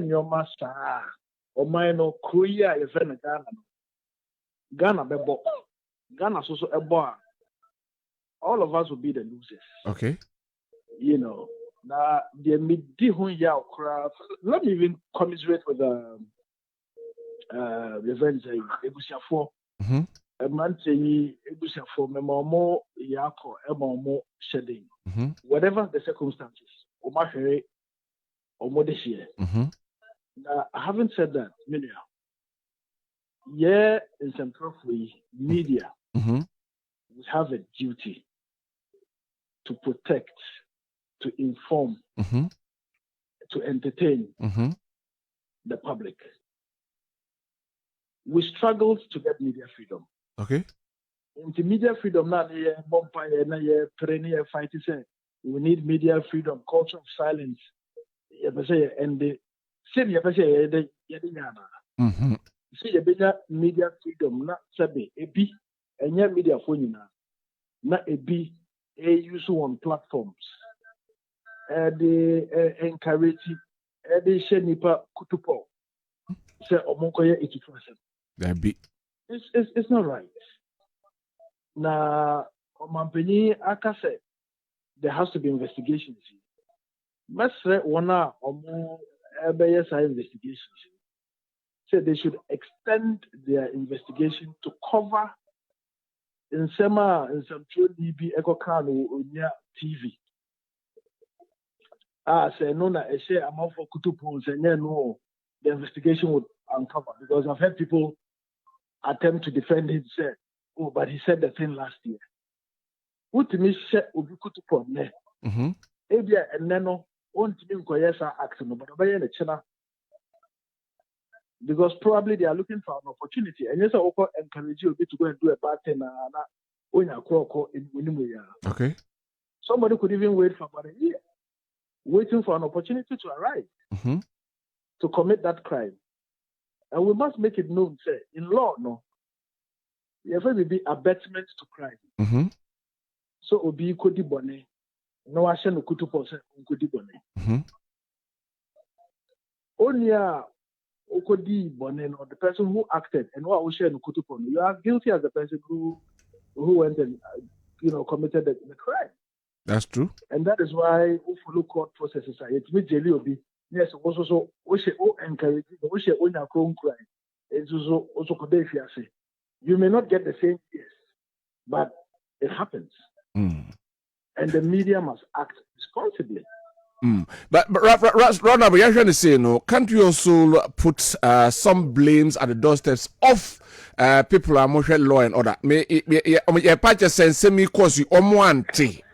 your master or mine or Korea is in Ghana bebo. Ghana so a bar. All of us will be the losers. Okay. Now the midi hunya crowd. Let me even commiserate with revenge Ebusiafo. A man say Ebusiafo Memomo Yako Emomo shedding. Whatever the circumstances, Omahere or Modeshie. Now, having said that, Minia, in some way, media we have a duty to protect, to inform, to entertain the public. We struggled to get media freedom. Okay. Into media freedom, now we need media freedom, culture of silence. And the same see media freedom, not sabi ebi, and media phone not ebi use on platforms. They encourage they share nipa kutupo. Say omonkoye 84%. It's not right. Now, Omampeni Akase, there has to be investigations. Mesre wana omo investigations. So they should extend their investigation to cover in some DB Echo Can or TV. Say no na share amount for Kutupons and no the investigation would uncover, because I've heard people attempt to defend him, say, oh, but he said the thing last year. What to me say Obi Kutupon ne? Ebia and Neno won't be Koyesa action, but obey the channel. Because probably they are looking for an opportunity. And yes, I will encourage you to go and do a bad thing in Okay. Somebody could even wait for about a year, waiting for an opportunity to arrive to commit that crime. And we must make it known, say, in law, no, there will be abetment to crime. So obi kodi bone, no ashe no kutupo se kodi bone. Onya okodi bone no, the person who acted and what was no kutupo, you are guilty as the person who went and committed the crime. That's true. And that is why we follow court processes. It means jelly obi. Yes, also we should encourage it. We should own our own crime. It's also could say you may not get the same yes, but it happens. And the media must act responsibly. But Ronald, we are trying to say, can't we also put some blames at the doorsteps of people are more law and order?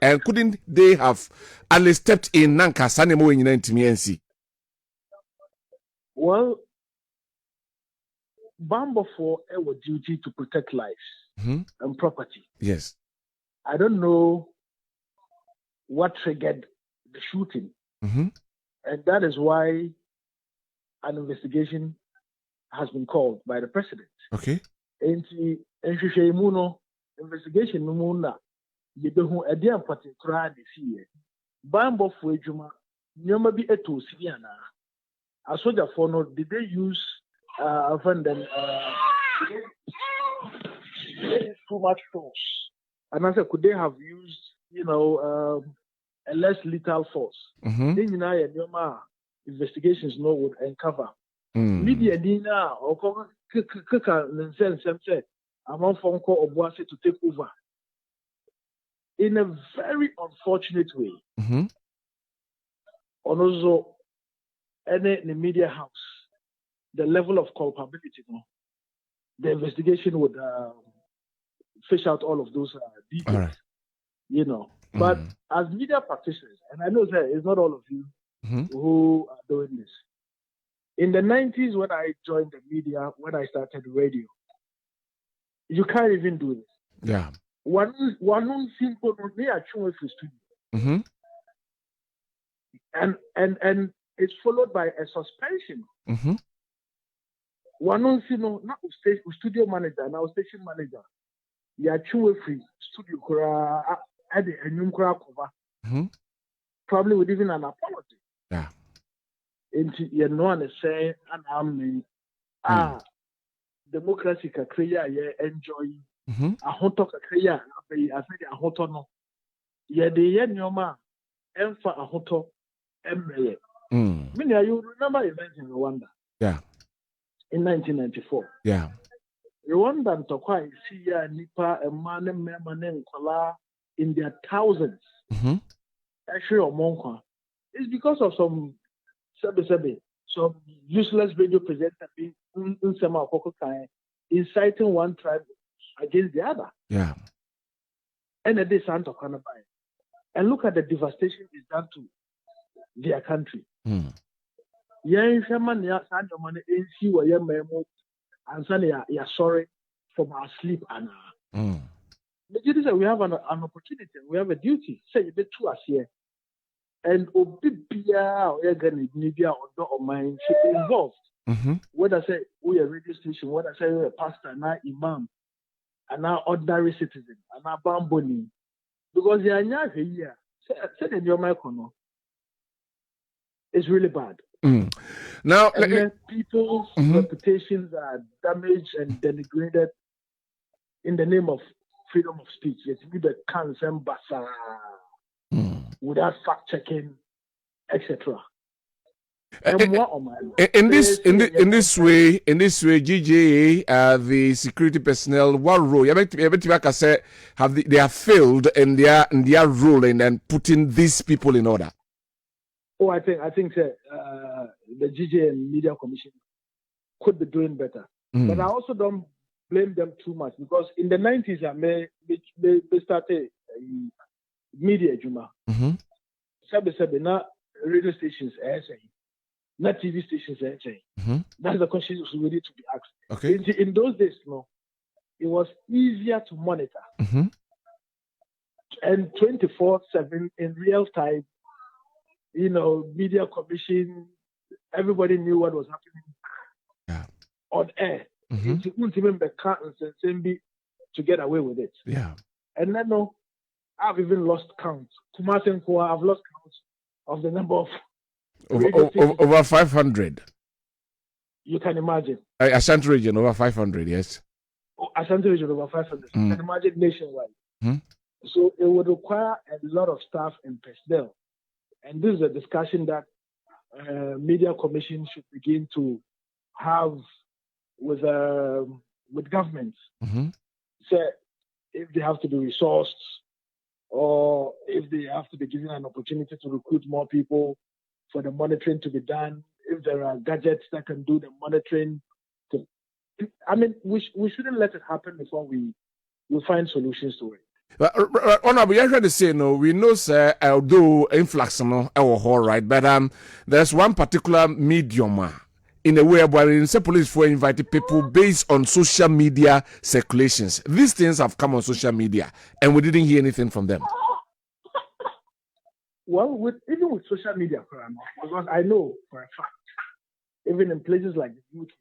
And couldn't they have at least stepped in Nanka Sanemo in 19 Well, Bambo for our duty to protect lives and property. Yes. I don't know what triggered the shooting. And that is why an investigation has been called by the president. Okay. And investigation numuna yebehu edian particular this year. Bambo for Juma, nyoma bi eto sibiana. A soldier for no, did they use too much force? And I said, could they have used, a less lethal force? Then investigations would uncover. Media dina or among phone call of Boise to take over in a very unfortunate way. Also, any in the media house, the level of culpability, the investigation would fish out all of those details. Right. But as media practitioners, and I know that it's not all of you who are doing this, In the 90s, when I joined the media, when I started radio, you can't even do this. Yeah. One simple me actually for studio. Mm-hmm. And it's followed by a suspension. Mm-hmm. One not studio manager, now station manager. You actually free studio kura at the new cover. Mm-hmm. Probably with even an apology. Yeah. Into you know and say and I'm democracy can create enjoy. Mm-hmm. A hot talk create I said a hot no. Yeah, the nyoma emfa a hot talk emre. You remember events in Rwanda? Yeah. In 1994. Yeah. Rwanda and Dankwah see nipa a man and kola in their thousands. Mm-hmm. Actually, or Monkwa. It's because of some useless radio presenter being inciting one tribe against the other. Yeah. And a day Santa Kanabai. And look at the devastation it's done to their country. Yeah, Shaman ya send your money in see where your memo and say you're sorry from our sleep and we have an opportunity, we have a duty. Say you be to us here. And Obibia or media or mind should be involved. Whether say we a radio station, whether say we a pastor, now imam, and now ordinary citizen, and now bamboni. Because they are not here. Say in your microphone. It's really bad. Now, people's reputations are damaged and denigrated in the name of freedom of speech. It's the cancer basa without fact checking, etc. In this way, GJA, the security personnel, what role? They have failed in their role and putting these people in order. Oh, I think the GJA and Media Commission could be doing better, but I also don't blame them too much because in the 90s, they started media juma. Not radio stations, not TV stations. That's the question we need to be asked. Okay. In those days, it was easier to monitor. And 24/7 in real time, Media Commission, everybody knew what was happening on air. It wouldn't even be to get away with it. Yeah. And then, I've even lost count. Kumasenko, I've lost count of the number of over 500. You can imagine. Ashanti region over 500, yes. Ashanti region over 500. You can imagine nationwide. So it would require a lot of staff and personnel. And this is a discussion that Media Commission should begin to have with governments. So if they have to be resourced or if they have to be given an opportunity to recruit more people for the monitoring to be done, if there are gadgets that can do the monitoring. We shouldn't let it happen before we find solutions to it. Honorable, you heard to say we know, sir, although influx right, but there's one particular medium in a way where police for invited people based on social media circulations. These things have come on social media, and we didn't hear anything from them. Well, even with social media, because I know for a fact, even in places like the UK,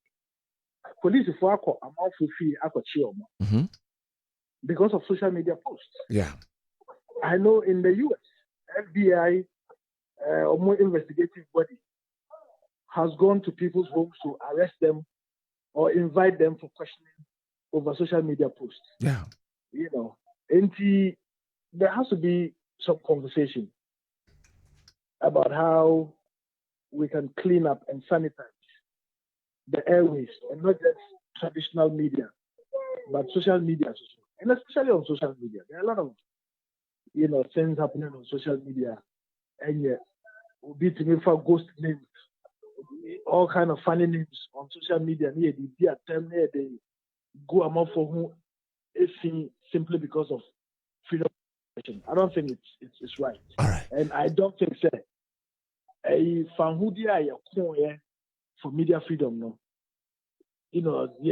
police for because of social media posts. Yeah. I know in the US, FBI, or more investigative body, has gone to people's homes to arrest them or invite them for questioning over social media posts. Yeah. And there has to be some conversation about how we can clean up and sanitize the airways, and not just traditional media, but social media as well. And especially on social media. There are a lot of, things happening on social media. And yet, we'll be to me for ghost names, all kind of funny names on social media. They go among for who is seen simply because of freedom of expression. I don't think it's right. All right. And I don't think a fanhudia for media freedom, no. You know, I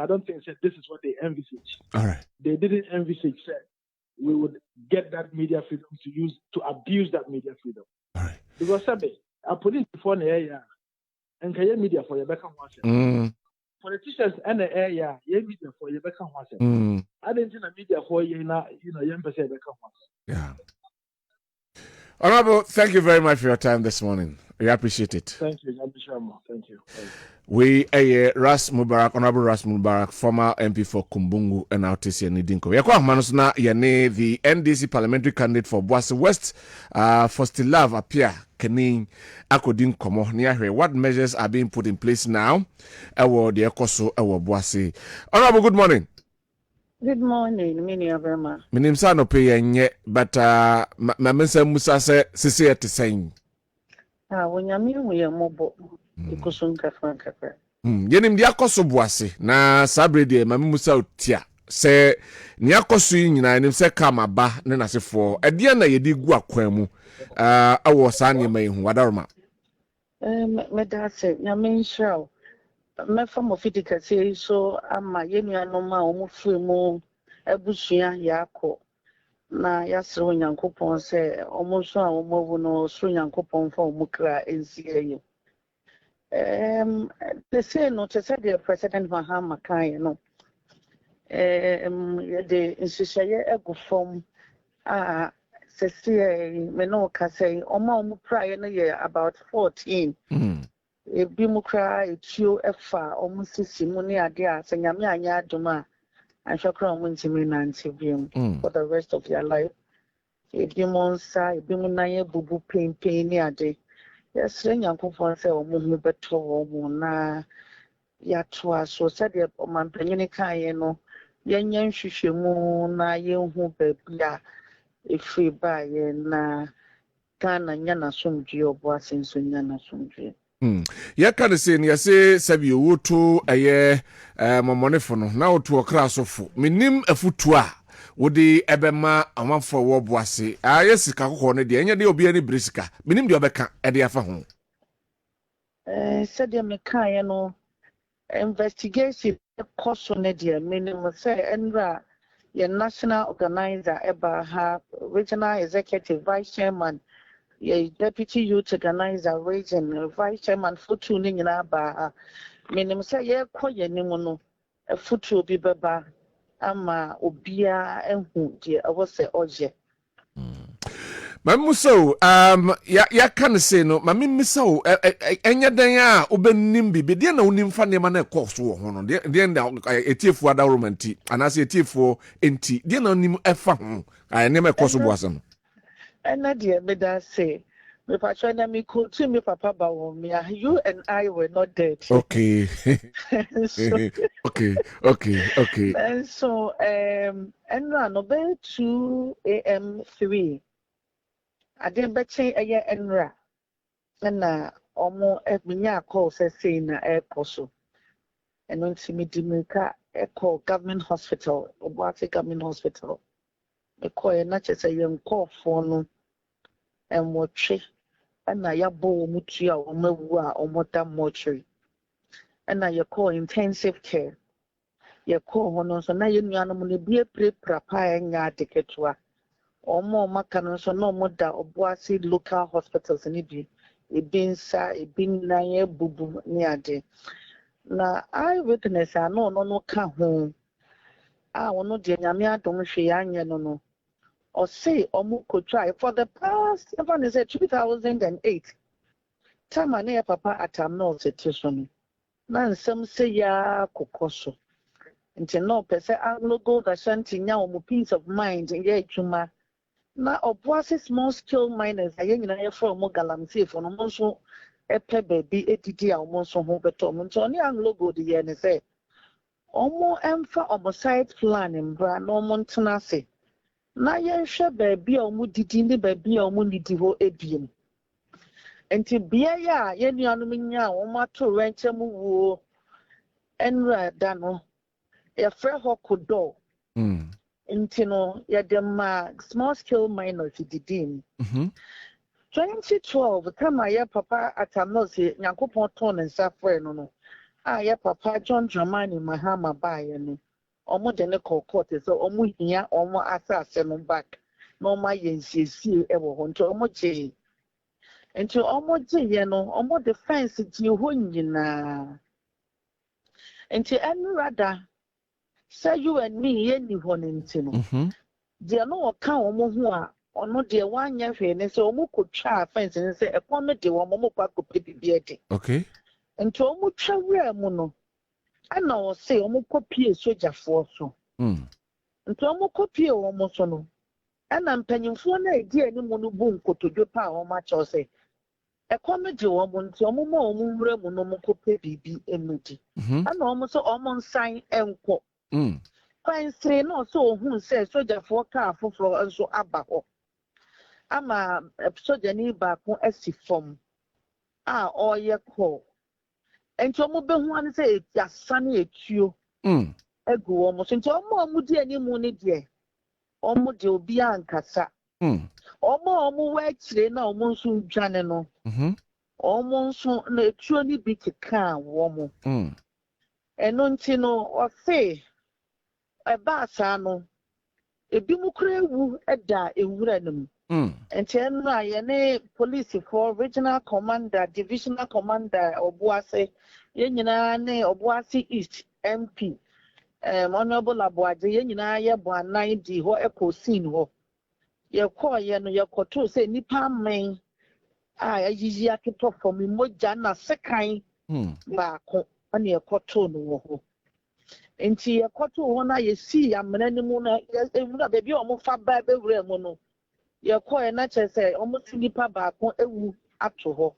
don't think this is what they envisaged. All right. They didn't envisage that we would get that media freedom to abuse that media freedom. All right. Because a police before the area and can media for your back and politicians and the area, media for your back and I didn't think a media for you now, young person back and yeah. Honorable, thank you very much for your time this morning. We appreciate it. Thank you, Thank you. We Ras Mubarak, Honorable Ras Mubarak, former MP for Kumbungu and Autisia Nidinko. Yakwa Manusna Yane, the NDC parliamentary candidate for Boise West, for still love appear Kening Akodin Komo near here. What measures are being put in place now? Ewo the Ekoso Ewo Boise. Honorable, good morning. Good morning, Mini Abrama. Minim sa no pay nye, but Mamesa Musa se sisi at the same. When you mean we are mobile, because Yenim dia koso Boise na sabre de Mami Musa utia se ni akoso nyina nim se kama ba ne na sefo e de na yedi gu akwan mu awo sa nyema yi hu wadaroma me da se nyame nshraw me fa mo fitika se so ama yenua ma o mu firi mu abusua yakọ na yasro nyankopon se o mu so a o mu no so nyankopon fa o mu kra ensie they say no to say the President Mahama Maakye no the insishaye egu form sesi me no ka say omo prayer no ye about 14 ebi mu kra etuo efa omo sisi mu ne ade a se nyame anya adoma anhwekra omo ntimi nante biem for the rest of their life ebi mu nsa ebi mu nan ye bubu pain ne ade yes nyankopon se omo hu beto omo na ya to aso se de omanpanyini kan ye no yenyan hwehwemu na yenhu babia efi ba ye na kana nyana somdwe obo asenso nyana somdwe ya kan se ne yase sabi wotu eye momonefo no na wotu okra sofo minim afutu a wodi ebema amanfo wo boase ayesika kokko ne de enya de obi ani brisika minim de obeka e de afa ho said the mekan no investigation cost on the minimum say enra your national organizer eba ha regional executive vice chairman your deputy youth organizer region vice chairman for tuning in aba minimum say ye koye nimu no futu obi beba ama obia enhu de awo se oje Mamuso ya kan se no mami miso enya dan a obenim bibi de na onim fa ne ma na course wo ho no de na etiefu adaromanti anase etiefu enti de na onim efa ho ne ma course bo asem ena de me da say me patro na me ko to me papa ba wo me you and I were not dead. Okay. Okay. And so enra no be 2 a.m. 3 I didn't bet you a enra na omo minya call say na air koso and when see me dimika call government hospital Obati government hospital me call na chese yen call for no and watch and na ya bo mutu a omawu a omota mortuary and na you call intensive care you call hono so na yenua no ne bie prepra pa nya tiketwa omo maka no so no moda Obuasi local hospitals ni bi ebinsa ebinna ye bubu ni ade na I witness no ka ho ono de nyame adom hwe anye no or say omo ko try for the past even is 2008 time na papa atam no situation na nsem say ya kokoso nti no pese Anglo Gold Ashanti nya omo peace of mind ye adwuma na Obuasi small scale miners aye nyina ye from galamsey for no so epe baby etiti a omo so ho beto omo nti oni Anglo Gold ye ne say omo emfa omo site plan mbra no omo ntena se na ye hwe baby a omo didi ne baby a omo nidi ho ebiem enti bia ya ye nuanu nya omo ato renche mu wo enra da no ye fre ho kodo nti no ya dem small scale miners didim 2012 time I papa atamose Nyankopon ton and safre no. Papa John Dramani Mahama buy no. Omo de ne call court so omo hia omo asase no back. No ma yensiesi e wo ho nto omo je. Nti omo je ye no omo defense ji ho nyina. Nti enrada say you and me ye ni ho nti no. De no ka omo ho a ono de wanya hwe ne se omo kotwa fence ne se ekon no de omo kwa kope bibie de. Okay. Nti omo twa wura mu no. Ana o se omo kopie sojafo so. Nti omo kopie omo so no. Ana mpanyimfo na edi animu no bu nkotodwe pa omo acho se. Ekon no de omo nti omo ma omo wura mu no mo kope bibi emudi. Ana omo so omo nsan enko. Kwanse no so ohun se sojafo ka afoforo nso aba ho. Ama soja ni ba ko asifom. Oye ko. Enti omo behu an se yasane etuo egu omo so enti omo di animu ne de omo de obi ankasa omo wa kire na omo nso dwane no omo nso na etuo ni bi keka omo eno nti no o se eba asa no ebi mu kra ewu eda ewura nem enti eno aye ne police for regional commander divisional commander obuase yenyina ne obuase east MP honorable abuaje yenyina ye bo anan di ho eco scene ho ye call ye no ye koto say nipa men ayiyi aketo from moja na sekan ba ko ani ye koto no ho enti ye koto ho na ye si amena ni mu na ewura bebi omo fa ba be wura mu no ye call na che say omo si nipa ba ko ewu ato ho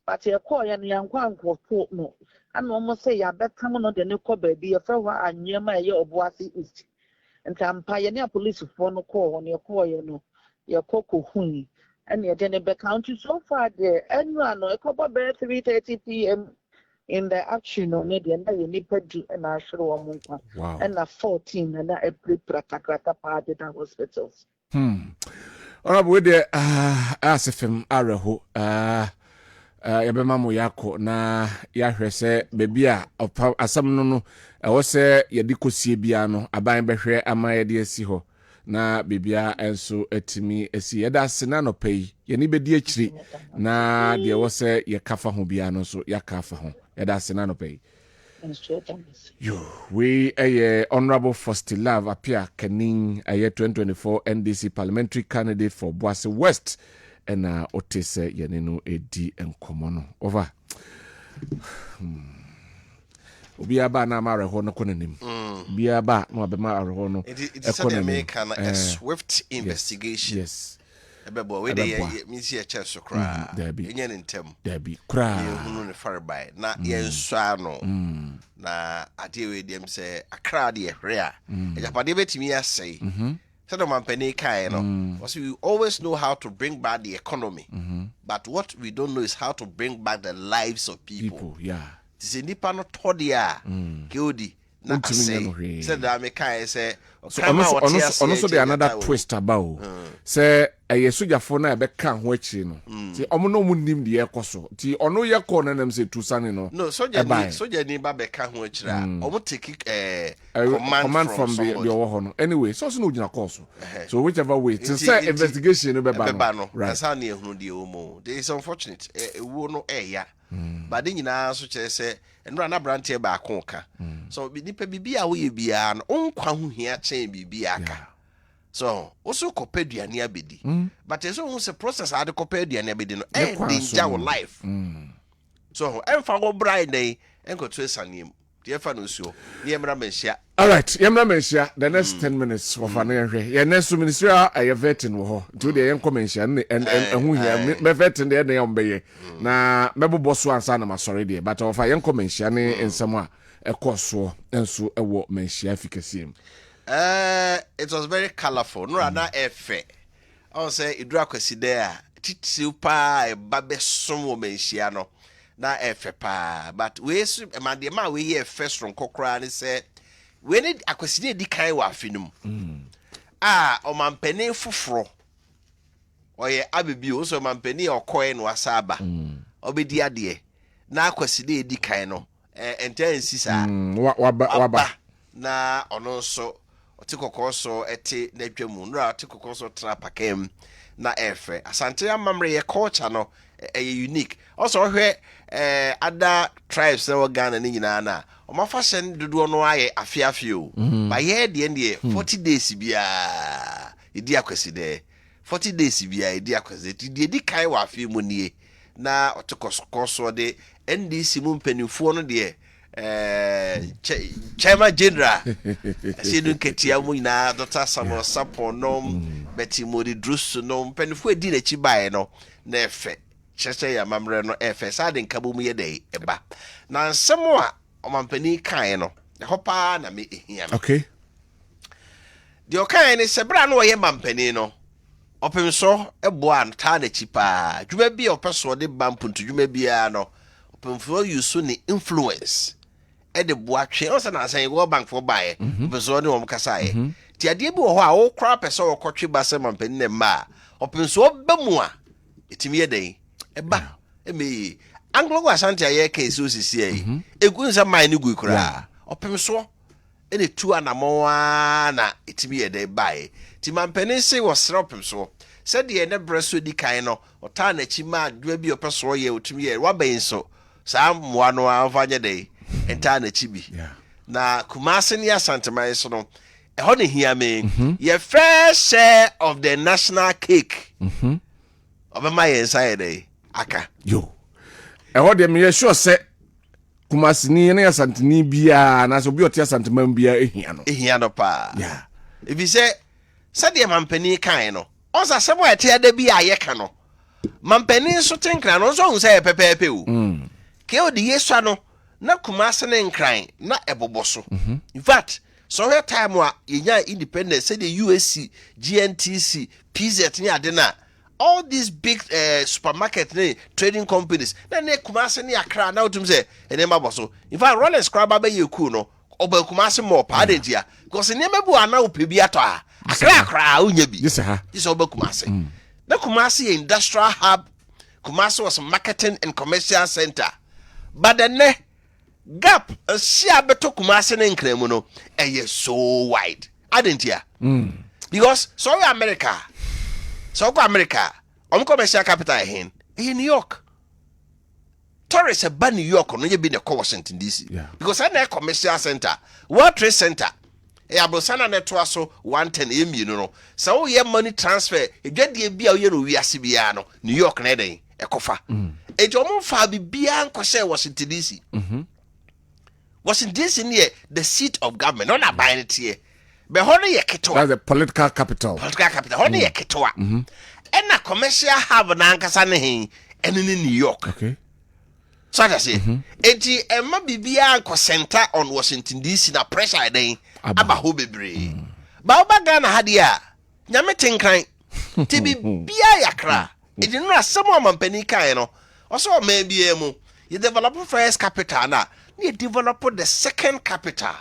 but ye call ye no yankwa nkofo no ana omo say ya betam no de ne ko ba bi ye fa ho anyema ye obuase east ntampa ye ne police for no call on ye call ye no ye kokko hui and ye de ne be count so far there annual no e ko ba 3:30 p.m. in the afternoon ne de na ye nipa du na ahwere wo mo nkwa and na 14 na e pratakrata pa de the hospitals Honorable we de asefem areho yabema mo yako na yahwe se bebi a asam no ewo se yedi kosie bia no aban behwe ama yedi asi ho na bebia enso etimi esi yeda sena no pei yeni bedi akiri na de wo se yekafa ho bia no so yakafa ho yeda sena no pei we Honorable Faustin appear Kening 2024 NDC parliamentary candidate for Boise West and Otese Yanino Edi and Komono over Obiaba na mare hono konenim biaba no abema hono economy can a swift investigation yes ebebo we dey me see a chance so kra enye ntem debi kra hunu ne farby na yenso ano na ade we dem say akra de hwe a ejapade betimi asai so the mampeni kai no we always know how to bring back the economy but what we don't know is how to bring back the lives of people this nipa no todia keodi na say said that me kai say so there another twist about say sojafo na ebeka ho akiri no ti omo no munim de ekoso ti ono ye ko na nam se tusane no soja ni ba beka ho akiri a omo take command from the ho no anyway so no gina course so whichever way to say investigation no be ba no that's how na ehunu de omo there is unfortunate ewo no eya but then nyina so kire say enura na brante ba akonka so nipa bibia wo ye bia no onkwa ho hia chen bibia aka so also copy duane abedi but eso who say process ade copy duane abedi no danger of life so emfa go bride dey enko to esanem the efa no suo ni emra menhia all right yemra menhia the next 10 minutes of an hwe ye next ministry a vetting wo ho to the yen menhia hu hia me vetting dey na yombeye na mebobo so ansa na masori dey but of yen menhia ne ensam a ekoso enso ewo menhia fikasiem. It was very colorful. No, na efe. I say idura kwesi there. Titi pa e babe somo menhia no. Na efe pa. But we ma we here first from kokra ni say we need akwesi di kan wa afinum. O mampene fufuro. oye abebi o so mampani okoe no asaba obedi ade na akwaside edi kan no entansi sa waba na ono so otikoko so ete na dwamu nra otikoko so tra pakem na efe asante amamre ye culture no unique also hwe other tribes na Ghana ni nyina na o ma fashion dodo no aye afiafio ba ye de 40 days bia edi akwaside 40 days bia edi akwaside di edi kai wa afie mu nie na otokoso de NDC mu mpanifo no de Chairman General Sidun Ketia mu na Dr. Samuel Saponom Betty Modi Drusu no mpanifo edi na chi bae no na efe chese ya mamre no efe sade nkabu mu ye de eba na nsemo a omampani kan no hopa na me ehia no okay de okan ni sebra no ye mampani no opemso eboa ta na chi pa dwuma bi opeso de bampuntu dwuma bia no opemfo yusu ni influence e de boa twe o se na san go bank for buy opemso ne wom kasa ye ti ade bi wo ho a wo kra pese wo kotwe ba se mampani ne ma opemso bamu a etimi ye den eba eme anglo kwa asante aye case osisi e egunza man ni gu kura opemso ene tu anamoa na etimi ye den bae ti mampani se wo sra opemso se de ne breso di kan no ota na chi ma adwa bi opeso ye otimi ye waben so sa moa no avanye den enta na chi bi na kumase ni asante man so no e ho ne hia me ye first share of the national cake obema ye inside aka yo ho de me sure say kumasini na asanteni bia na so bi oti asanteman bia ehia no pa yeah if you say de mampani kan no onsa sebo ete ada bi aye ka no mampani so tenkra no so hu say pepepe o ke o de yesu no na kumasini nkran na eboboso in fact so here time wa yenya independence say the USC GNTC PZ ni ade na all these big supermarket trading companies na kumase ni akra na utum say enema boso in fact Rollins crab ba yeku no oba kumase mo pa adentia because enema bu ana opebi ato a akra unya bi this oba kumase na kumase industrial hub kumase was marketing and commercial center but then gap sia beto kumase na nkremu no so wide adentia because so America commercial capital in New York. Tourists are New York no you be the Washington DC. Because na commercial center, World Trade Center. Abosana network so 110 you know. So ye money transfer, e get the bia you no wiase bia no New York na den e kofa. E jomo fa bia nko share Washington DC. Washington DC near the seat of government, not a binary here. But honey ye keto. That's the political capital. Honey ye keto. And a commercial hub na nkasa ne hin ene New York. Okay. So I say, enti emma bibia nko center on Washington DC na pressure den aba ho bebre. Ba oba Ghana hade a nyame tenkran. Ti bibia yakra. Edi no asem amampani kan no. Also man bia mu, you develop first capital na, you develop the second capital.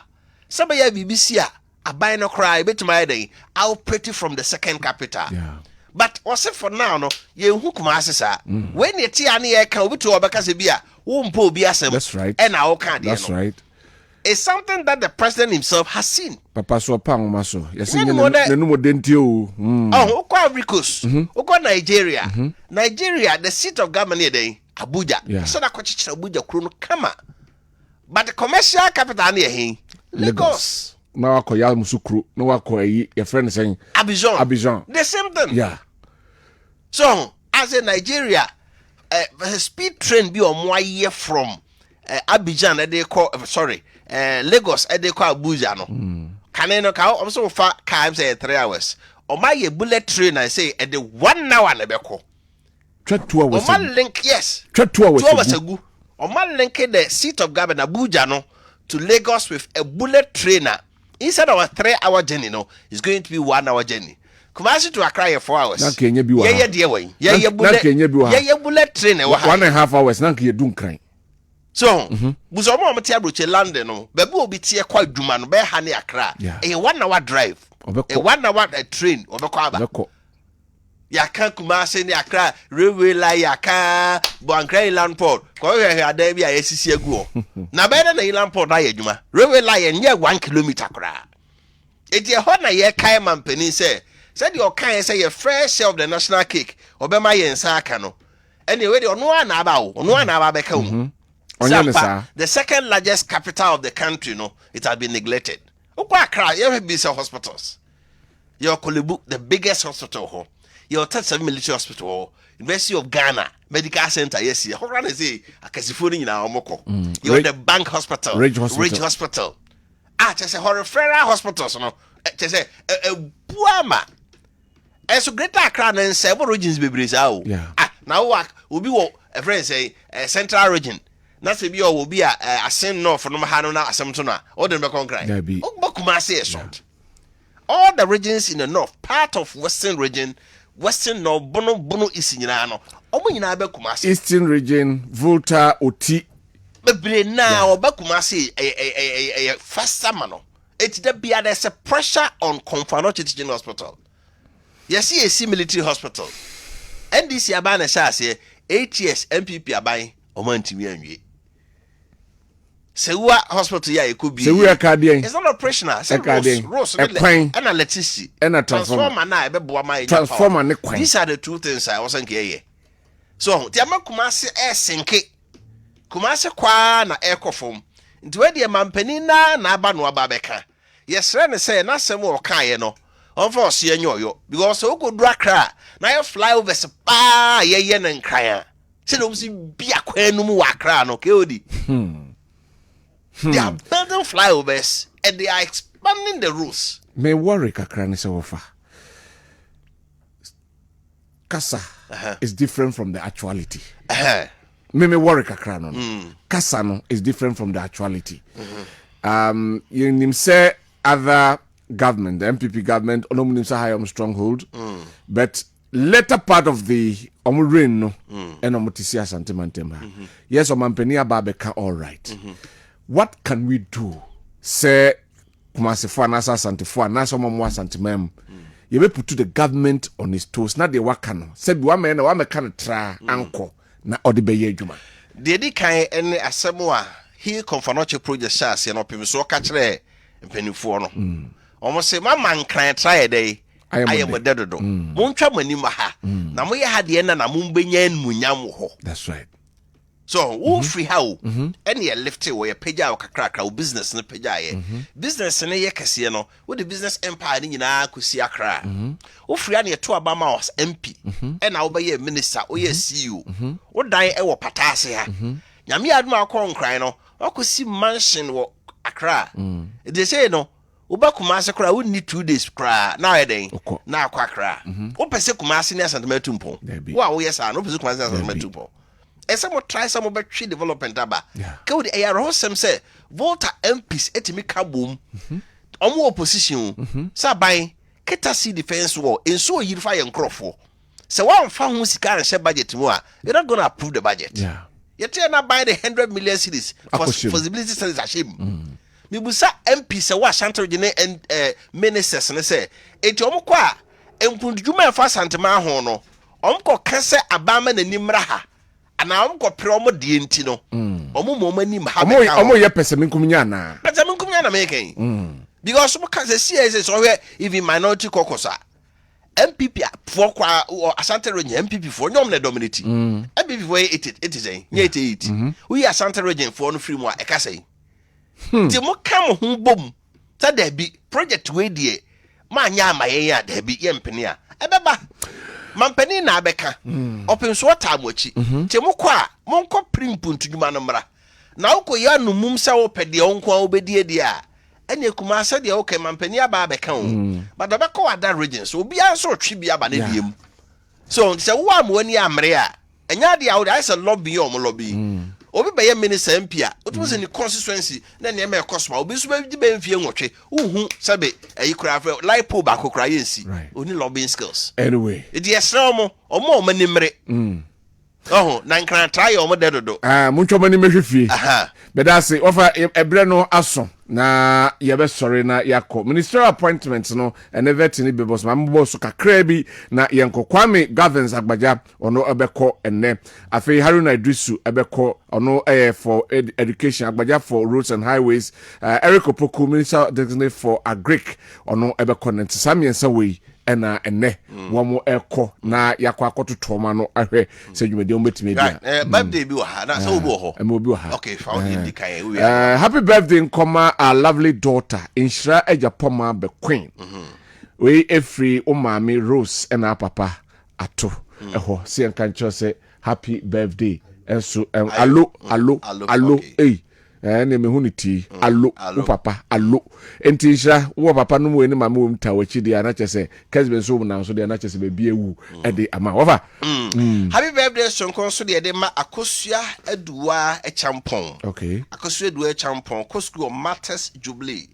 Sabaya BBC abai no cry betima den I'll pretty from the second capital. Yeah. But also for now no ye hu kumase sa when ye tia na ye ka obi to obeka se bia wo mpo obi asem. That's right. And I can that's right. It's something that the president himself has seen. Papa so pa ngoma so. Yes nenu modenti o. Oh, okwa Ricos. Okwa Nigeria. Nigeria the seat of government here den Abuja. So na kwachichira Abuja kuro no kama. But the commercial capital na here Lagos. Na wako ya musukru na wako your friend saying Abidjan the same thing. Yeah. So as a Nigeria speed train be on 1 year from Abidjan they call Lagos they call Abuja no can no ka also far time say 3 hours or my bullet train I say at the 1 hour na beko 2 hours o man link yes 2 hours ago o man link the seat of government Abuja no to Lagos with a bullet trainer. Instead of a 3-hour journey, no, it's going to be 1 hour journey. Kumasi to Accra 4 hours. Yeah, dear way. Yeah, bullet train. 1.5 hours. Nanki ye dun crying. So, Buzomo Matiabuche London, no, Babu be tia quite Duman, Bear Honey Accra. A 1 hour drive. A 1 hour train or the Kwaba. Yaka Kumasi ni Accra railway line yaka Boankra Inland Port ko he ada bia yesisi agu na be na Inland Port na yedwuma railway line ye 1 kilometer kra eti ho na ye kai mampani say said your kind say your fresh share of the national cake obema ye nsa aka no anyway the ono na aba wo ono na aba beka wo the second largest capital of the country no it has been neglected okwa Accra you have been hospitals your Kolebu the biggest hospital ho your 37 military hospital, University of Ghana Medical Center, yes, here. How can I say? Akasifuni na omoko. You're the Bank Hospital, Ridge Hospital. Just a referral hospitals, no. Just a buama. And so Greater Accra and several regions be brisao. Yeah. Now what will be what a friend say a central region. Not to be or will be a same north from Hanona, Asamtona, or the Mekong Cry. Kumasi is short. All the regions in the north, part of Western region. Western no bono is in Yano. Omo be Kumasi. Eastern region, Volta, Oti. Bebre now Bakumasi a faster mano. It's the be there's a pressure on Confano Teaching Hospital. Yes, see a military hospital. NDC abana say 8 years MPP abai omanti anwie. Sewa hospital ya could be. It's not operational. Rose, and electricity, and a transformer. Transformer. These are the two things I wasn't here. So, Tiama Kumasi air sinke. Kumasi kwa na air form. Into where the Mampenina na Banwa Babeka. Yes, Ren say, not some more no. On for Sienyo, because so good drakra. Now you fly over Sapa, yen and cry. Say, be a quenum wakra, no Kodi. They are building flyovers and they are expanding the routes. Me worry kakra ni se wofa. Kasa is different from the actuality. Me worry kakra no. Kasa no is different from the actuality. You nim say other government, the MPP government, onom nim say high stronghold, but later part of the reign no, and omotisia santimantemba. Yes, omampenia babeka all right. What can we do? Say, Kumasifo Nasa Santifo, Nasa Mamwa Santimem. You may put to the government on his toes. Not the wakano. Said one man, one can try uncle. Na odibeye juma. Dedi kai any asemwa. He confanoche project shas ya no pimiso kachre mpenifo no. Almost say my man can try a day. I am a dedo. Muncha manima ha. Na mo ye hadiena na mumbenyen munyamu ho. That's right. So, who free how any lifted where peja or cracker business in the peja. Business in a yakasi no, with the business empire in Kusia cra. Who free any 2 Obama MP, and I'll be a minister or yes, see you. What die ever patasia. Yami had my corn crying, or could see mansion or a cra. They say no, Ubakumasa cry wouldn't need 2 days cry nowadays. Now quackra. Opesekumasin and Metumpo. Wow, yes, I know Pesukumas and Metumpo. And some try some of tree development aba. Go the air some say Volta MPs etimi ka boom. Omo opposition. Sa ban keta see defense war in so yirfa yen crofo. So one fa hu sika and share budget mu a, you're not going to approve the budget. Yeah. You tell na buy the 100 million cedis for feasibility studies ashim. Me busa MP se wa Shanto Gene and ministers ne say enti omo kwa empundjuma fa santema ho no. Omo ko kase abama na nimra ha. And I'm go promo DNT no. Omo mani ma. Omo ye peseminkum nya na. Peseminkum nya na making. Because some can say so where even minority kokosa. MPP for kwa or Asante region MPP for nyom na dominate. MPP for it is a 88. We Asante region for no free mo e ka say. Ti mo kam ho bom. Ta da bi project we die. Ma nya amaye ya da bi ye mpene a. Ebeba Mampeni na abeka open so tamochi che mokwa monko primpu ntuduma no mra na ukoya no mum sa opede onko obedie dia ene kuma sa dia okay mampeni aba abeka o but abeka wada regions obi anso twi bia ba na biem so se wo amwani amre a enya dia wo I say lobby o mo lobby obi be ye minister MP a otu se ni constituency na ne me kosma obi so be be mfie nwotwe uhu sabe ayi kura fa lipo ba kokura yensi oni lobbying skills anyway it yes no mo omo manimre Oh, nan kan try your mother do. Muncho mani mehwefie. Bedase ofa ebre no aso na yebe sorry na yakọ ministerial appointments no ene vetini be boss mambo so kakra bi na yenko Kwame Gavins Agbaja ono ebekọ ene afi Haruna Idrisu ebekọ ono for education Agbaja for roads and highways Eric Opoku minister designate for agric ono ebekọ ntsamyensa we ena ene womo ekọ na yakọ akototoma no ahwe se dwumede ombetime bia birthday bi wa ha na so obi wo ho obi wo ha okay found in the kai we happy birthday nkoma our lovely daughter Inshira Ejapoma be queen we every umami Rose ena papa ato eho se enka ncho se happy birthday enso allo ne me huniti allo papa allo entisha wo papa no mo ni mama wo mta wachi dia na chese Kessben so na so dia na chese be bia wu e de ama wofa happy birthday sonko so de ma akosua aduwa e champon okay akosua aduwa e champon ko school Matters Jubilee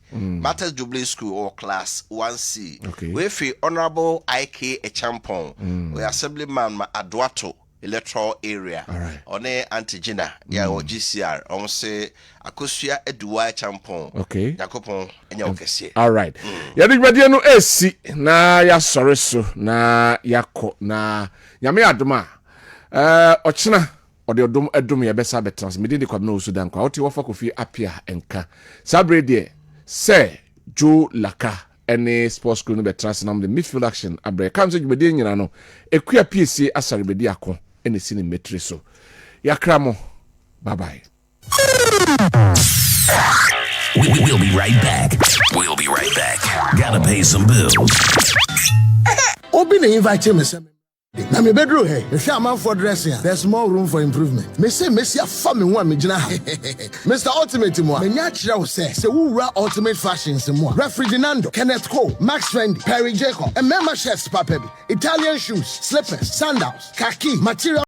School or class 1C okay. We fi honorable IK e champon we assemblyman ma Adwato electoral area on antigena ya o GCR on say akosua eduwa champon okay yakopon enya okese all right ya digbadia no esi na ya sore so na yakọ na nyame adoma ochina ode odum ya besa betans me de Kwabena osu Dankwah oti wofa kofi apia enka sabre de se jo laka any sports school no betras nam the midfield action abre kam se dwumadie nyina no ekua PSC asare bedi akọ ene sini metri so yakramo bye bye. We'll be right back. Gotta pay some bills. Obi na invite me say na me bedroom hey if you man for dressing there's more room for improvement. Me say Messi afa me ho a me gina Mr. Ultimate mo me nya kire wo say wura Ultimate Fashions mo Refrigerando, Kenneth Cole, Max Fendi, Perry Jacob and member chefs papa bi Italian shoes, slippers, sandals, khaki material